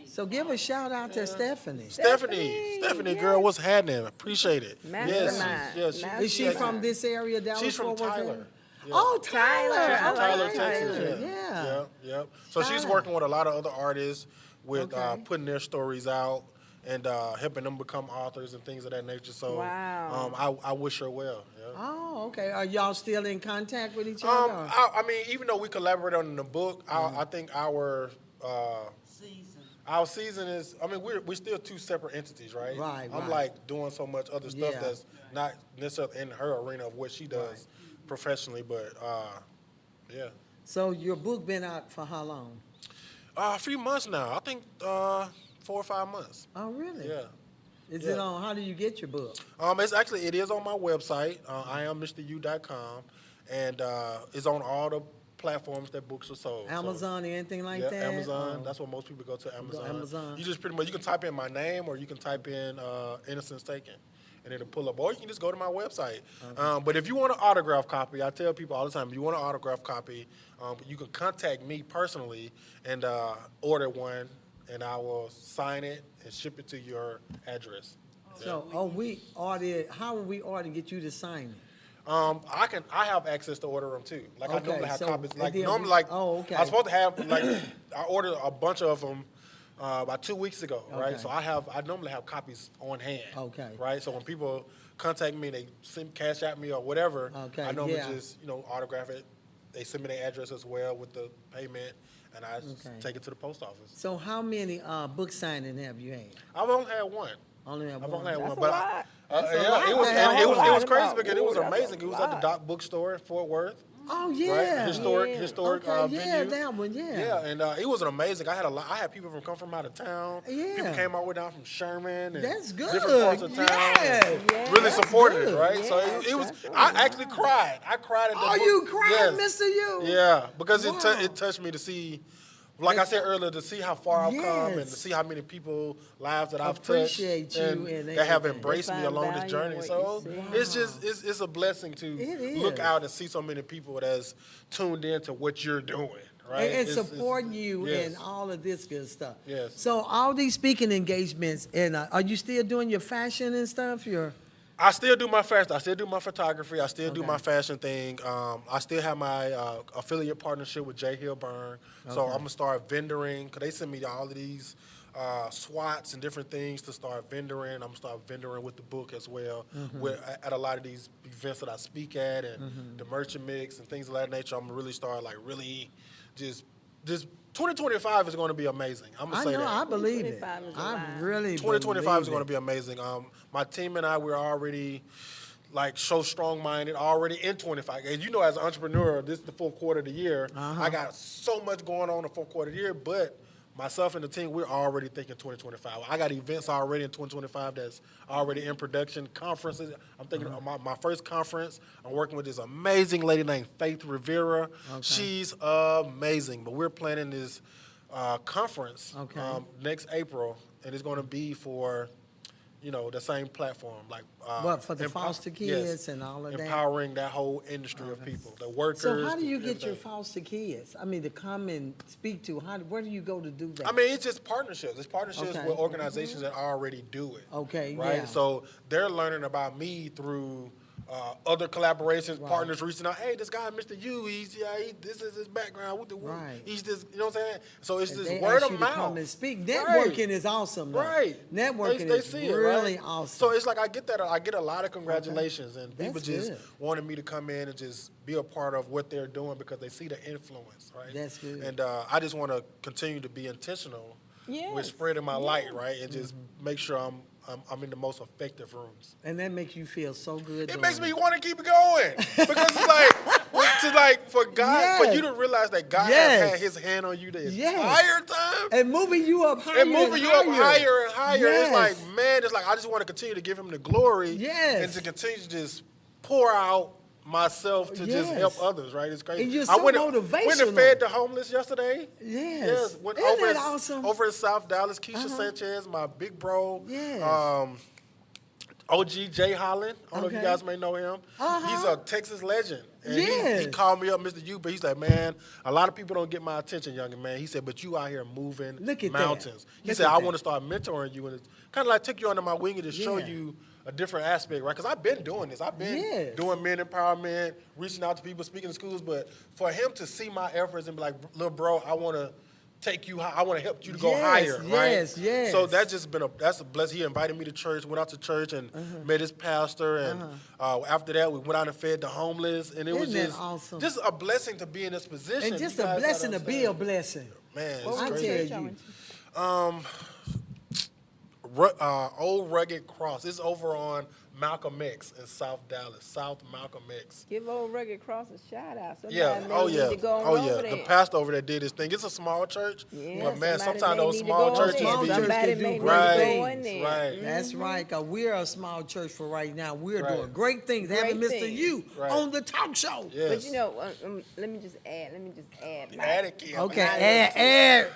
So give a shout out to Stephanie. Stephanie, girl, what's happening? Appreciate it. Mastermind. Yes, Is she from this area, Dallas? She's from Fort Worth Tyler. area? Yeah. Oh, Tyler. Tyler. I From like Tyler, Tyler. Texas. Yeah. Yep. So she's Tyler. working with a lot of other artists with Okay. putting their stories out and helping them become authors and things of that nature. So Wow. I wish her well. Yeah. Oh, okay. Are y'all still in contact with each other? or- I mean, even though we collaborate on the book, I think our season is. I mean, we're still two separate entities, right? Right, I'm right. like doing so much other stuff Yeah. that's not necessarily in her arena of what she does professionally, but yeah. So your book been out for how long? A few months now. I think 4 or 5 months. Oh, really? Yeah. Is Yeah. it on? How do you get your book? It is on my website, IamMrU.com, and it's on all the platforms that books are sold. So, Amazon or anything like yeah, that? Amazon. Oh. That's what most people go to. Amazon. Amazon. You just pretty much you can type in my name or you can type in Innocence Taken, and it'll pull up. Or you can just go to my website. But if you want an autograph copy, I tell people all the time, if you want an autograph copy, you can contact me personally and order one, and I will sign it and ship it to your address. So, we ordered. How will we order to get you to sign it? I have access to order them too. Like I Okay, normally have so- copies. and Like then normally, we- like oh, okay. I was supposed to have like I ordered a bunch of them about 2 weeks ago, right? Okay. So I normally have copies on hand. Okay. Right. So when people contact me, they send cash at me or whatever. Okay, I normally yeah. just autograph it. They send me their address as well with the payment, and I just Okay. take it to the post office. So how many book signing have you had? I've only had one. Only had I've one. only had That's one, a but lot. yeah, it was That's a and it was lot. crazy because it was Ooh, that's a amazing. It was at the lot. Doc Bookstore in Fort Worth. Oh yeah. Right, historic Okay, venue. yeah, that one, yeah. Yeah, and it was an amazing. I had people come from out of town. Yeah. People came all the way down from Sherman and That's good. different parts of town. Yeah. And Yeah, really that's supported it, good. right? So Yes, it was. that's I right. actually cried. I cried at the Oh, book. you cried, Yes. Mr. U? Yeah, because Wow. it touched me to see. Like I said earlier, to see how far I've come and to Yes. see how many people lives that I've Appreciate touched you and and that have everything. embraced They me find along this value in journey. what So you it's just it's a blessing to It look is. out and see so many people that's tuned in to what you're doing, right? And It's- supporting you yes. and all of this good stuff. Yes. So all these speaking engagements, and are you still doing your fashion and stuff? I still do my fashion. I still do my photography. I still do Okay. my fashion thing. I still have my affiliate partnership with J. Hill Burn. So I'm gonna start vendoring because they send me all of these SWATs and different things to start vendoring. I'm gonna start vendoring with the book as well. At a lot of these events that I speak at and the merchant mix and things of that nature. I'm gonna really start just 2025 is going to be amazing. I'm gonna I say know, that. I believe it. 2025 is a I lot. really 2025 is believe going it. to be amazing. My team and I, we're already so strong-minded already in 25. And you know, as an entrepreneur, this is the fourth quarter of the year. I got so much going on in the fourth quarter of the year, but myself and the team, we're already thinking 2025. I got events already in 2025 that's already in production. Conferences, I'm thinking of my first conference, I'm working with this amazing lady named Faith Rivera. She's amazing, but we're planning this conference next April, and it's going to be for the same platform, What, for the foster kids and all of that? empowering that whole industry of people, the workers. So how do you the get your everything. foster kids? I mean, to come and speak to, where do you go to do that? I mean, it's just partnerships. It's partnerships Okay. with organizations that already do it. Okay, Right? yeah. So they're learning about me through other collaborations, partners reaching out. Hey, this guy, Mr. U, this is his background. Right. He's just, you know what I'm saying? So it's And just they word ask of you mouth. to come and speak. Right. Networking is awesome, though. Right. Networking They is see it, really right? awesome. So it's like I get that. I get a lot of congratulations, and people That's just good. wanted me to come in and just be a part of what they're doing because they see the influence, right? That's good. And I just want to continue to be intentional with Yes. spreading my light, right? And just make sure I'm in the most effective rooms. And that makes you feel so good. It doing makes me want to keep it going because it's like for God, for Yes. you to realize that God Yes. has had His hand on you the Yes. entire time. And moving you up higher And moving you up higher and higher. Yes. It's like, man, it's like I just want to continue to give him the glory. Yes. And to continue to just pour out myself to just Yes. help others, right? It's crazy. And you're I so went and motivational. fed the homeless yesterday. Yes. Went Isn't over that awesome? Over in South Dallas, Keisha Sanchez, my big bro. Yes. OG Jay Holland. I don't know if you Okay. guys may know him. He's a Texas legend. And Yes. he called me up, Mr. U, but he's like, man, a lot of people don't get my attention, young man. He said, but you out here moving Look at that. mountains. He Look said, at I that. want to start mentoring you and it's kind of like take you under my wing and just show Yeah. you a different aspect, right? Because I've been doing this. I've been Yes. doing men empowerment, reaching out to people, speaking in schools. But for him to see my efforts and be like, little bro, I want to take you high. I want to help you to go Yes, higher, right? yes, yes. So that's just been that's a blessing. He invited me to church, went out to church and met his pastor. And after that, we went out and fed the homeless. And it was Isn't that just, awesome? just a blessing to be in this position. And just You a guys blessing gotta to be a understand. blessing. Man, What it's I was crazy. the tell church I you. went to? Old Rugged Cross. It's over on Malcolm X in South Dallas, South Malcolm X. Give Old Rugged Cross a shout out. Somebody Yeah, may oh need yeah, to go on oh over yeah. there. The pastor over there did his thing. It's a small church, Yeah, but man, somebody sometimes may those need to small go on churches there. Small be church Somebody can do may need to great go in things. there. Right. That's right, because we're a small church for right now. We're Right. doing great things. Having Great Mr. things. U Right. on the talk show. Yes. But you know, let me just add. Add it, kid. Okay, Add add.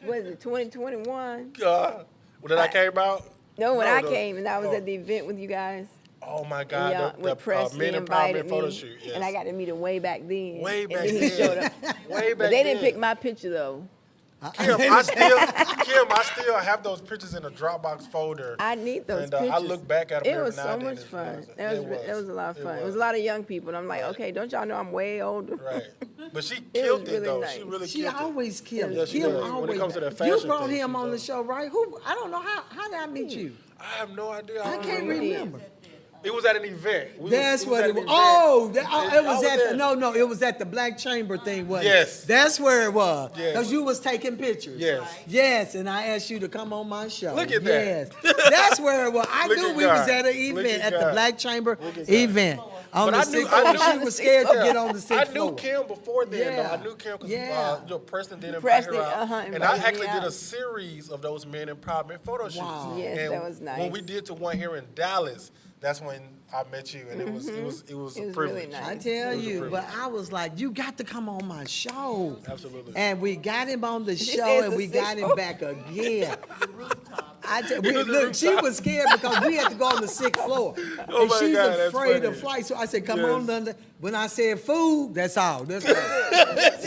What is it, 2021? it. When did I came out? No, when No, I the- came and I was oh. at the event with you guys. Oh my And God, y'all, with Presley men invited empowerment me, photo shoot. Yes. and I got to meet him way back then. Way and back then he showed then. up. Way back But they didn't then. pick my picture though. Kim, I still have those pictures in a Dropbox folder. I need those and, pictures. I look back at them It every was now so and then. much It's fun. amazing. That was a lot of It fun. It was a lot of young people, and I'm like, Right. okay, don't y'all know I'm way older? Right. But she was killed it, really though. nice. She really She killed it. always kills. Yeah, she Kim does. When it always. comes to that You fashion brought thing, him she on the does. show, right? Who? I don't know how did I meet you? I have no idea. I can't you did. remember. It was at an event. That's what at it an was. event. Oh, it I was at there. no, it was at the Black Chamber thing, wasn't Yes. it? That's where it was. Yes. Because you was taking pictures. Yes. Yes, and I asked you to come on my show. Look at that. Yes. That's where it was. I Look knew at we was God. at an Look event at at the God. Black Chamber Look at God. event. On But the I knew- sixth I floor. knew- She was scared to get on the I sixth knew floor. Kim before then, Yeah. though. I knew Kim because Yeah. Preston did invite Preston, her out. And I invited me actually did a out. series of those men empowerment photo shoots. Wow. Yes, And that was nice. when we did the one here in Dallas, that's when I met you, and it was a It was really privilege. nice. I tell It was a you, privilege. but I was like, you got to come on my show. Absolutely. And we got him on the show, said and the we got him sixth back again. was a Look, she rooftop. was scared because we had to go on the sixth floor. Oh And my she's God, that's afraid funny. of flights. So I said, come Yes. on, Linda. When I said food, that's all. That's all.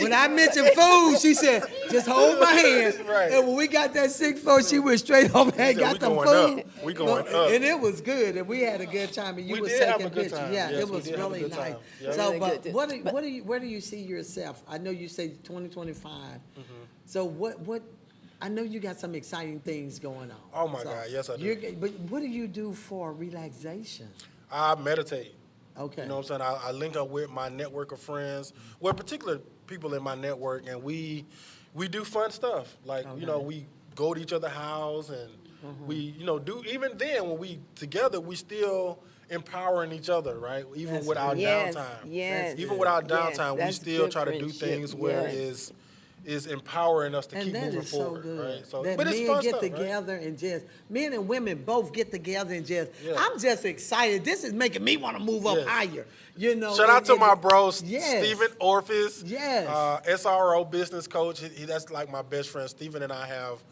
When I mentioned food, she said, just hold my hand. Right. And when we got that sixth floor, she went straight over there and said, got "We the going food. up. We going up." And it was good. And we had a good time. And you We was did have taking a good pictures. time. Yeah, Yes, it we was did have a really good nice. time. Yeah. So, Really but good. where do you see yourself? I know you say 2025. Mm-hmm. So what? I know you got some exciting things going on. Oh, my God. Yes, I do. But what do you do for relaxation? I meditate. Okay. You know what I'm saying? I link up with my network of friends, well, particular people in my network, and we do fun stuff. Like, you know, Okay. we go to each other's house, and we, you know, do, even then, when we together, we still empowering each other, right? Even That's with our good. Yes, downtime. yes. Even with our Yes, downtime, we that's still good try to do friendship. things where Yes. is empowering us to And keep that moving is so forward, good. right? So, that but it's men fun get stuff, right? together and just men and women both get together and just. Yeah. I'm just excited. This is making me want to move up Yes. higher. You know. Shout out and- to and- my bro, Yes. Stephen Orphis. Yes. SRO business coach. That's like my best friend. Stephen and I have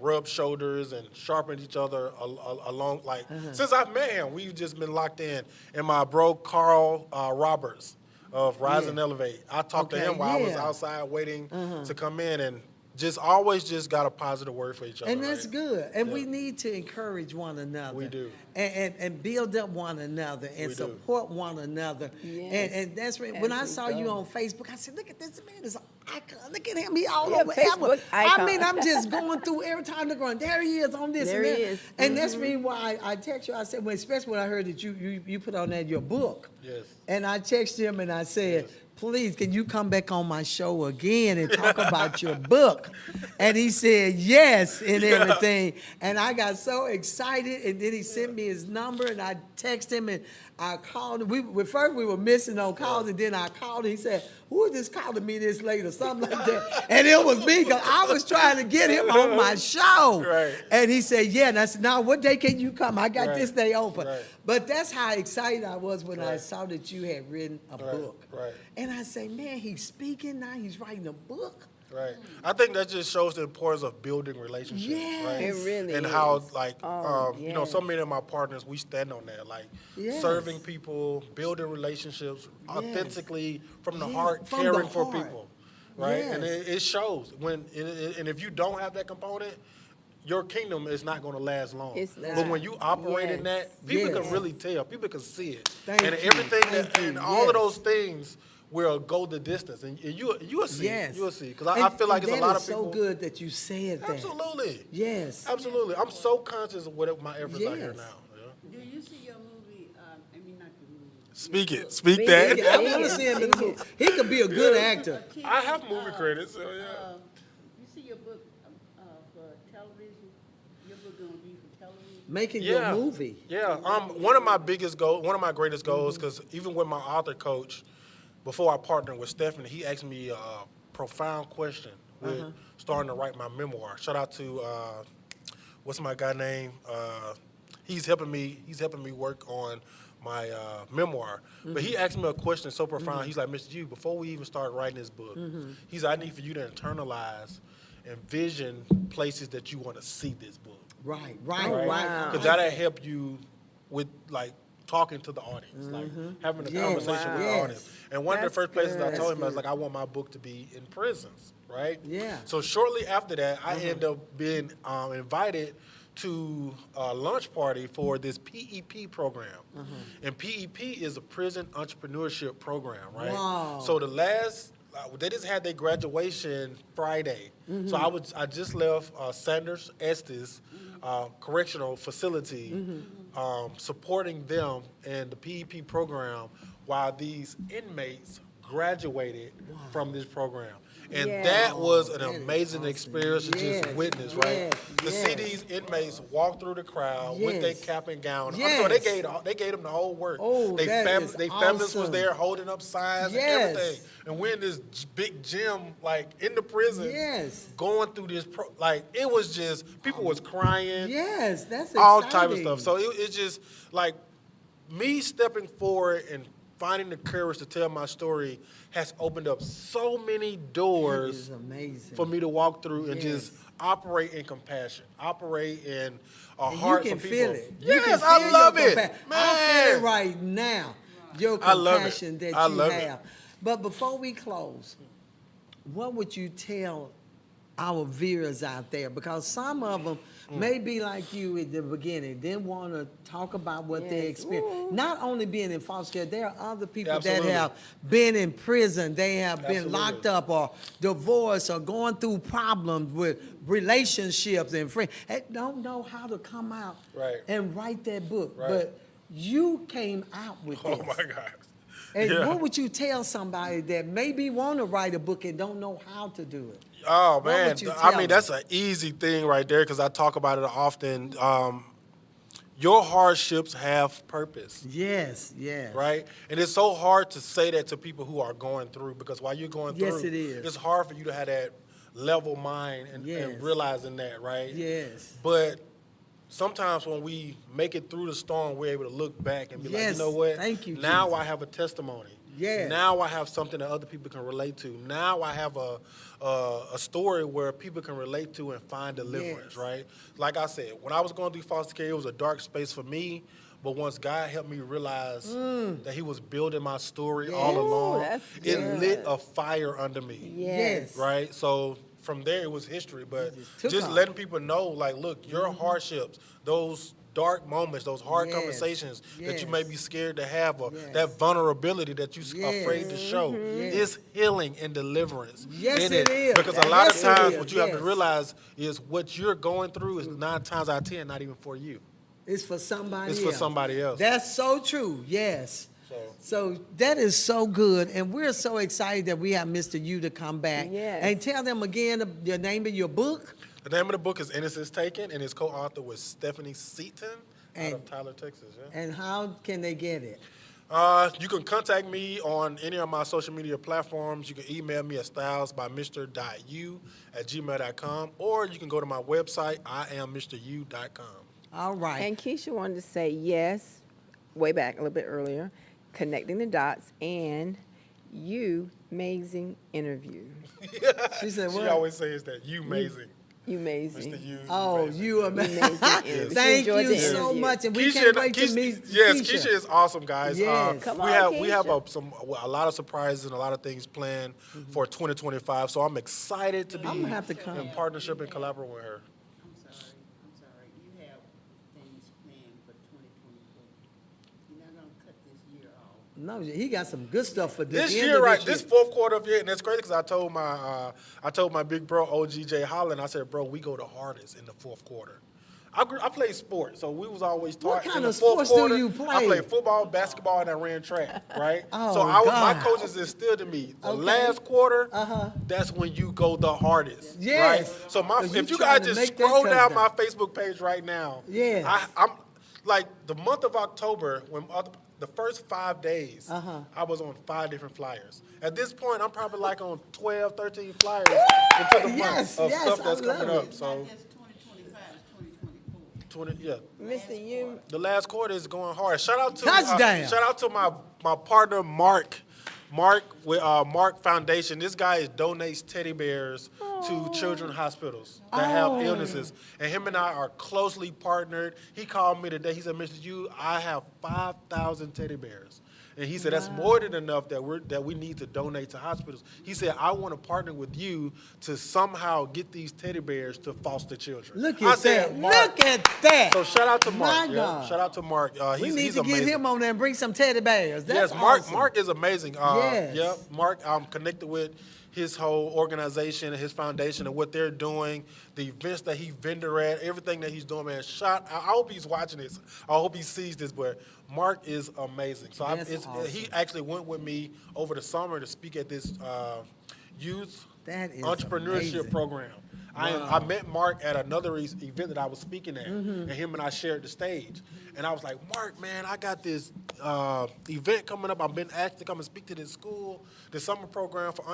rubbed shoulders and sharpened each other along. Like since I've met him, we've just been locked in. And my bro, Carl Roberts of Rise and Elevate. I talked to Okay, him while I was yeah. outside waiting to come in, and just always just got a positive word for each other. And that's right? good. And we Yeah. need to encourage one another. We do. And build up one another and We do. support one another. Yes. And that's right. As When I we saw you go. on Facebook, I said, look at this man is an icon. Look at him. He all Yeah, over Facebook ever. I icon. mean, I'm just going through every time they're going, there he is on this There and he that. is. And that's the reason why I text you. I said, well, especially when I heard that you put on that your book. Yes. And I texted him and I said, please, can you come back on my show again and talk about your book? And he said yes and everything. And I got so excited. And then he sent me his number and I texted him and I called him. First we were missing on calls and then I called him. He said, who is this calling me this late or something like that? And it was me because I was trying to get him on my show. Right. And he said, yeah. And I said, now what day can you come? I got Right. this day open. Right. But that's how excited I was when I Right. saw that you had written a Right. book. Right. And I say, man, he's speaking now. He's writing a book. Right. I think that just shows the importance of building relationships. Yes. Right? It really and is. how, like, Oh, you know, so yes. many of my partners, we stand on that. Like, Yes. serving people, building relationships authentically from the Yeah, heart, from the caring for heart. people. Right? And Yes. it shows. And if you don't have that component, your kingdom is not going to last long. It's But not. when you operate in Yes. that, people Yes. can really tell. People can see it. Thank and you. everything Thank that, you. and all of Yes. those things will go the distance. And you'll see. Yes. You'll see. Because I feel like it's a lot of people. That is so good that you said that. Absolutely. Yes. Absolutely. I'm so conscious of what my efforts are here Yes. now. Yeah. Do you see your movie? I mean, not the movie. Speak it. Speak Speak that. it. I want to see him in the movie. He could be a good actor. I have movie credits, so yeah. You see your book for television? Your book gonna be for television? Making Yeah. your movie. Yeah. One of my biggest goals, one of my greatest goals, because even with my author coach, before I partnered with Stephanie, he asked me a profound question with starting to write my memoir. Shout out to what's my guy name? He's helping me work on my memoir. But he asked me a question so profound. He's like, Mr. Yu, before we even start writing this book, he said, I need for you to internalize and vision places that you want to see this book. Right. Wow. Because that'll help you with, like, talking to the audience, like having a Yes. conversation with the Wow. audience. And one of That's the first places I good. told him, I That's was like, I want my book to be in prisons, right? Yeah. So shortly after that, I ended up being invited to a lunch party for this PEP program. And PEP is a prison entrepreneurship program, right? Wow. So they just had their graduation Friday. So I just left Sanders Estes Correctional Facility supporting them in the PEP program while these inmates graduated from this program. And Yeah. that was an That is amazing awesome. experience to Yes, just witness, right? yes, To see yes. these inmates walk through the crowd with their Yes. cap and gown. Yes. I'm sorry, they gave them the whole work. Oh, They that is They families was awesome. there holding up signs Yes. and everything. And we're in this big gym, like in the prison, Yes. going through this, like it was just, people was crying, Yes, that's all exciting. type of stuff. So it's just like me stepping forward and finding the courage to tell my story has opened up so many That doors is amazing. for me to walk through and Yes. just operate in compassion, operate in a And heart you can for people. feel it. You Yes, can I feel love your it, I feel man. it right now. Your I love it. compassion that I you love it. have. But before we close, what would you tell our viewers out there? Because some of them may be like you at the beginning, didn't want to talk about what they Yes. experienced. Ooh. Not only being in foster care, there are other people Absolutely. that have been in prison, they have been Absolutely. locked up or divorced or going through problems with relationships and friends, and don't know how to come out Right. and write that book. Right. But you came out with Oh this. my God. And Yeah. what would you tell somebody that maybe want to write a book and don't know how to do it? Oh What man, would you I tell mean them? that's an easy thing right there because I talk about it often. Your hardships have purpose. Yes, yes. Right? And it's so hard to say that to people who are going through because while you're going Yes, through, it is. it's hard for you to have that level mind and Yes. realizing that, right? Yes. But sometimes when we make it through the storm, we're able to look back and be like, Yes. you know what? Thank you, Now Jesus. I have a testimony. Yes. Now I have something that other people can relate to. Now I have a story where people can relate to and find deliverance, Yes. right? Like I said, when I was going through foster care, it was a dark space for me. But once God helped me realize that He was building my story all Yes. along, that's it good. lit a fire under me. Yes. Right? So from there, it was history. But just took just off. letting people know, like, look, your hardships, those dark moments, those hard Yes. conversations that you may Yes. be scared to have, or Yes. that vulnerability that you're Yes. afraid to show, Yes. is healing and deliverance. Yes, in it is. Because a lot Yes, of it times, is. what you have to Yes. realize is what you're going through is 9 times out of 10 not even for you. It's for somebody It's else. for somebody else. That's so true. Yes. So- So that is so good, and we're so excited that we have Mr. U to come back. Yes. And tell them again the name of your book. The name of the book is Innocence Taken, and it's co-authored with Stephanie Seaton out And- of Tyler, Texas. Yeah. And how can they get it? You can contact me on any of my social media platforms. You can email me at stylesbymr.u@gmail.com, or you can go to my website, iammru.com. All right. And Keisha wanted to say yes, way back a little bit earlier, connecting the dots, and you amazing interview. She said She what? always says that. You amazing. You amazing. Mr. You. Oh, amazing. you are Amazing interview. Thank Enjoyed you the so interview. much, and we Keisha, can't wait to meet yes, Keisha is awesome, guys. Yes. Come we on, have Keisha. a lot of surprises and a lot of things planned for 2025. So I'm excited to be I'm gonna have to come. in partnership and collaborate with her. I'm sorry, you have things planned for 2024. You're not gonna cut this year off. No, he got some good stuff for This end year, of right? year. This fourth quarter of year, and that's crazy because I told my big bro OGJ Holland, I said, bro, we go the hardest in the fourth quarter. I played sports, so we was always taught. What kind in the of fourth sports do quarter, you I play? played football, basketball, and I ran track. Right. Oh, so my God. coaches instilled in me the Okay. last quarter. Uh-huh. That's when you go the hardest. Yes. Right. So 'Cause you if you trying guys to just make that scroll down touchdown. my Facebook page right now. Yes. I'm like the month of October when the first 5 days, Uh-huh. I was on 5 different flyers. At this point, I'm probably like on 12, 13 flyers into the Yes, month of yes, stuff I that's love coming it. up. So, Not just 2025, it's 2024. 20, yeah. Mr. You, The last quarter is going hard. Shout out to Touchdown. shout out to my partner Mark with Mark Foundation. This guy donates teddy bears to children's hospitals that have illnesses, and him and I are closely partnered. He called me today. He said, "Mr. Yu, I have 5,000 teddy bears." And he said, that's more than enough that we need to donate to hospitals. He said, I want to partner with you to somehow get these teddy bears to foster children. Look I at said, that. "Mark." Look at that. So shout out to Mark. My Yeah. God. Shout out to Mark. We He's need to amazing. get him on there and bring some teddy bears. That's Yes, Mark. awesome. Mark is amazing. Yes. Yep, Mark. I'm connected with. his whole organization and his foundation and what they're doing, the events that he vendor at, everything that he's doing, man. I hope he's watching this. I hope he sees this, but Mark is amazing. So That's awesome. he actually went with me over the summer to speak at this youth That is entrepreneurship amazing. program. I met Mark at another event that I was speaking at, Mm-hmm. and him and I shared the stage. And I was like, Mark, man, I got this event coming up. I've been asked to come and speak to this school, the summer program for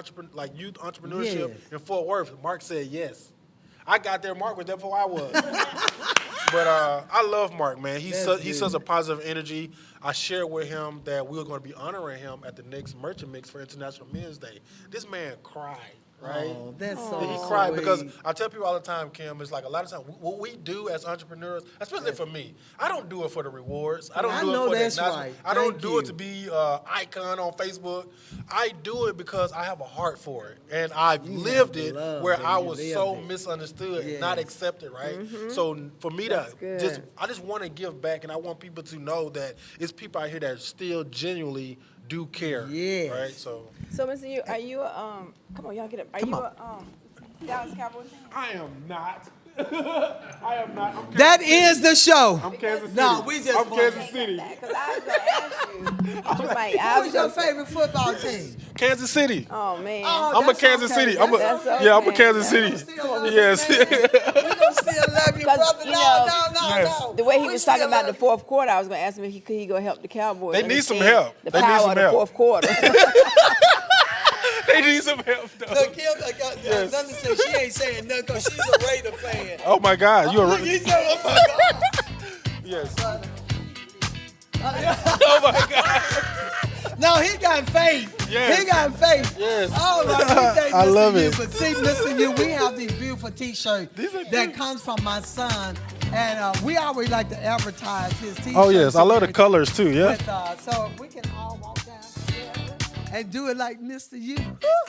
youth entrepreneurship Yes. in Fort Worth. Mark said yes. I got there. Mark was there before I was. But I love Mark, man. He's such a positive energy. I shared with him that we were going to be honoring him at the next Merchant Mix for International Men's Day. This man cried, right? Oh, that's so He cried because sweet. I tell people all the time, Kim, it's like a lot of times what we do as entrepreneurs, especially for me, I don't do it for the rewards. I don't I do know it for the that's acknowledgement. right. I don't Thank do you. it to be an icon on Facebook. I do it because I have a heart for it. And I've You lived have the it love where and I you was lived so it. misunderstood and not Yes. accepted, right? So for me to good. I just want to give back, and I want people to know that it's people out here that still genuinely do care. Yes. Right? So So, Mr. U, are you come on, y'all get up. Are you a Dallas Cowboys fan? I am not. I am not. I'm That is the show. I'm Kansas City. No, we just I'm won. Kansas City. Because I was going to ask you. Like, I Who's was your gonna say- favorite football team? Kansas City. Oh, man. Oh, I'm a that's Kansas okay. City. That's okay. Yeah, I'm a Okay. Kansas We City. still love you, Yes. man. We gonna still love you, 'Cause, brother. you No, know, no. The way he We was talking still about the love you. fourth quarter, I was going to ask him if could he go help the Cowboys. They need some understand help. The They need power some of the help. fourth quarter. They need some help, though. Look, Kim, Yes. nothing said she ain't saying nothing because she's a Raider fan. Oh my God, you're Look, he said, oh my God. yes. Oh my God. No, he got faith. Yes. He got faith. Yes. All right, we thank I Mr. love U, it. But see, Mr. U, we have these beautiful T-shirts These are that cute. comes from my son, and we always like to advertise his T-shirts. Oh yes, I love the with- colors too. Yeah. with, so we can all walk down together and do it like Mr. U.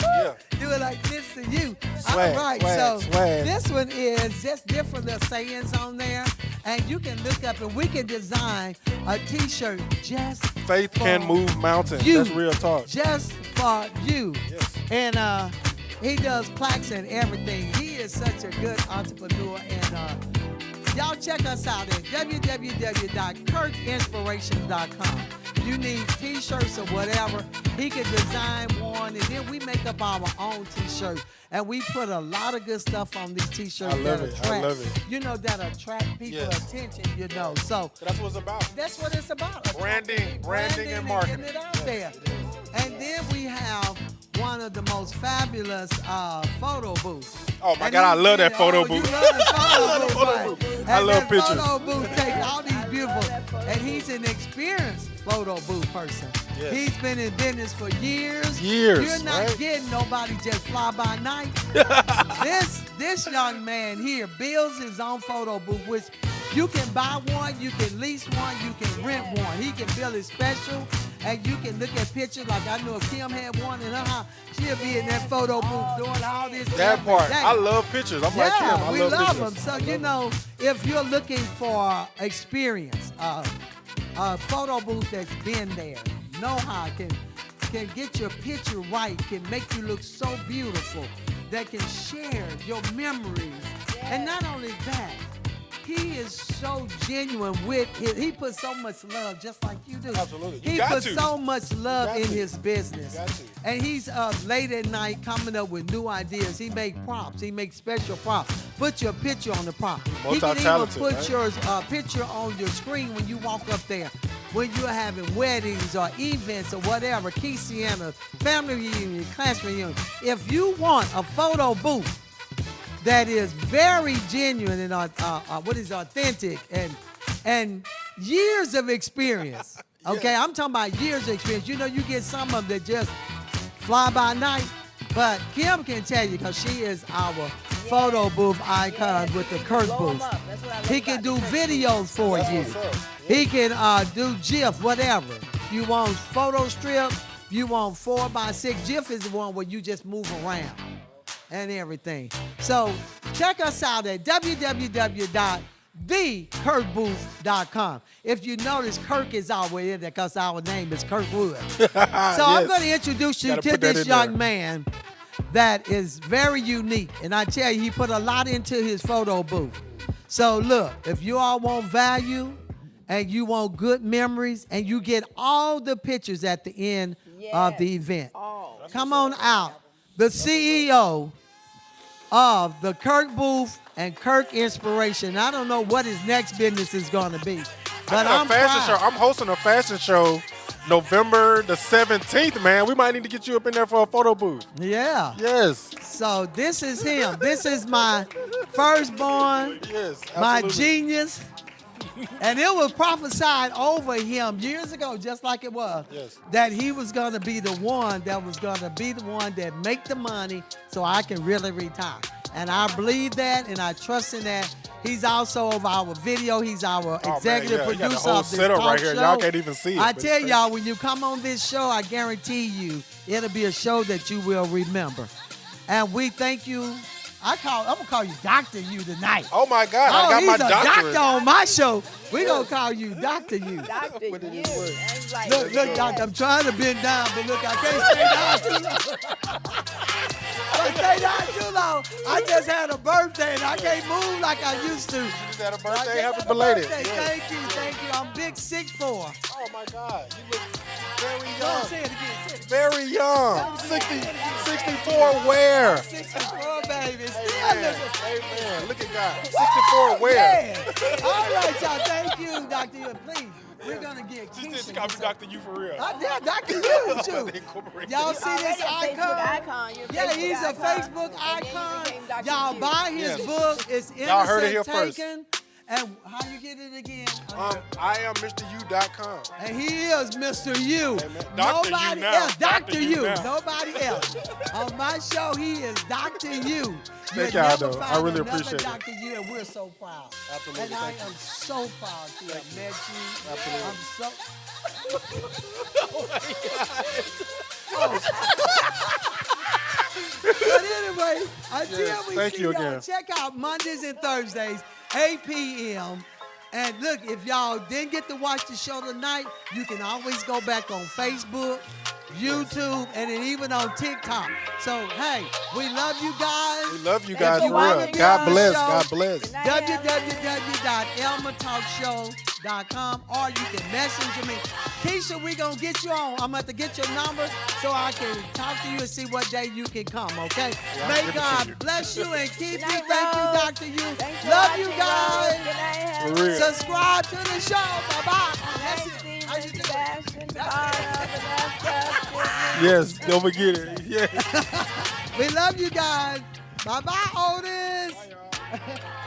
Yeah. Do it like Mr. U. Swag, All right, swag, so swag. this one is just different little sayings on there, and you can look up and we can design a T-shirt just Faith can for move mountains. you. That's real talk. Just for you. Yes. And he does plaques and everything. He is such a good entrepreneur. And y'all check us out at www.kirkinspirations.com. You need T-shirts or whatever. He can design one, and then we make up our own T-shirt. And we put a lot of good stuff on these T-shirts I love that it. I attract, love it. you know, that attract people's Yes. attention, you know. So That's what it's about. that's what it's about. Branding and marketing. Getting it out there. And then we have one of the most fabulous photo booths. Oh my And God, I he's love that been- photo You booth. love the photo booth, photo right? booth. And I love that pictures. Photo booth takes all these beautiful, and he's an experienced photo booth person. Yes. He's been in business for years. Years, You're not right? getting nobody just fly by night. This young man here builds his own photo booth, which you can buy one, you can lease one, you can rent one. He can build it special, and you can look at pictures like I know if Kim had one in her house, she'll be in that photo booth doing all this. That every part. day. I love pictures. I'm like Kim. Yeah, I we love love pictures. them. So, you know, if you're looking for experience, a photo booth that's been there, know how, can get your picture right, can make you look so beautiful, that can share your memories. And not only that, he is so genuine with it. He puts so much love, just like you do. Absolutely. You He got puts to. so much love got in to. his business. You got to. And he's up late at night coming up with new ideas. He makes props. He makes special props. Put your picture on the prop. He can even Multi-talented, put right? your picture on your screen when you walk up there. When you're having weddings or events or whatever, quinceañeras, family reunion, class reunion. If you want a photo booth that is very genuine and authentic and years of experience. Okay, I'm talking about years of experience. You know, you get some of them that just fly by night, but Kim can tell you because she is our photo booth icon with the Kirk Blow 'em booth. up. That's what I love He can about do the Kirk. videos for That's you. what's up. He can do GIF, whatever. You want photo strip, you want 4x6. GIF is the one where you just move around and everything. So check us out at www.thekirkbooth.com. If you notice, Kirk is always in there because our name is Kirk Wood. So I'm going to introduce you Gotta to put that this in young there. man. that is very unique. And I tell you, he put a lot into his photo booth. So look, if you all want value and you want good memories and you get all the pictures at the end of the event, come on out. The CEO of the Kirk Booth and Kirk Inspiration. I don't know what his next business is going to be, but I'm fashion show. I'm hosting a fashion show November the 17th, man. We might need to get you up in there for a photo booth. Yeah. Yes. So this is him. This is my firstborn, Yes. my Absolutely. genius. And it was prophesied over him years ago, just like it was, Yes. that he was going to be the one that make the money so I can really retire. And I believe that, and I trust in that. He's also of our video. He's our executive man, yeah. You got the producer whole of this setup talk right here. show. Y'all can't even see it, I but tell it's y'all, when you come on this show, I guarantee you it'll be a show that you will remember. And we thank you. I'm gonna call you Dr. U tonight. Oh my God, I got he's my a doctorate. doctor on my show. We're gonna call you Dr. U. Dr. Put it U. in words. That's like, Look, yes. doctor, I'm trying to bend down, but look, I can't stay down too long. I stay down too long. I just had a birthday and I can't move like I used to. You just had a I birthday. just Happy had a belated. birthday. Yes. Thank you. I'm big 6'4". Oh my God, you look very Go on, young. say it again. Say it. Very young. 64 where? 64, baby. Still Amen. looking. Amen. Look at God. 64 where? Yeah. All right, y'all. Thank you, Dr. U. Please, we're gonna get She Keisha. called me Dr. U for real. I did, Dr. U too. They incorporated Y'all it. see this Already a Facebook icon? icon. You're a Yeah, Facebook he's a icon. Facebook And then you icon. became Dr. Y'all U. buy his Yes. book. It's Y'all heard it Innocent here first. Taken. And how you get it again? I am MrU.com. And he is Mr. U. Amen. Dr. U Nobody now. else. Dr. Dr. U U. now. Nobody else. On my show, he is Dr. U. Thank You'll y'all, never though. I find really another appreciate it. Dr. U, and we're so proud. Absolutely. And I Thank you. am so proud to have met you. Absolutely. I'm so. But anyway, until Yes, we thank see you y'all, again. check out Mondays and Thursdays, 8 p.m. And look, if y'all didn't get to watch the show tonight, you can always go back on Facebook, YouTube, and then even on TikTok. So, hey, we love you guys. We love you If guys you for wanna real. be God on the bless. show, God bless. Good night, Ellen. www.elmatalkshow.com, or you can message me. Keisha, we going to get you on. I'm going to get your number so I can talk to you and see what day you can come, okay? Yeah, I'll May give it to God you. bless you and keep Good you. night, Thank you, Rose. Dr. You. Thanks for Love you watching, guys. Rose. Good night, Helen. For real. Subscribe to the show. Bye-bye. That's it. Steve How you and doing? Sebastian, part of the left us. Yes, don't forget it. Yes. We love you guys. Bye-bye, Otis. Bye, y'all.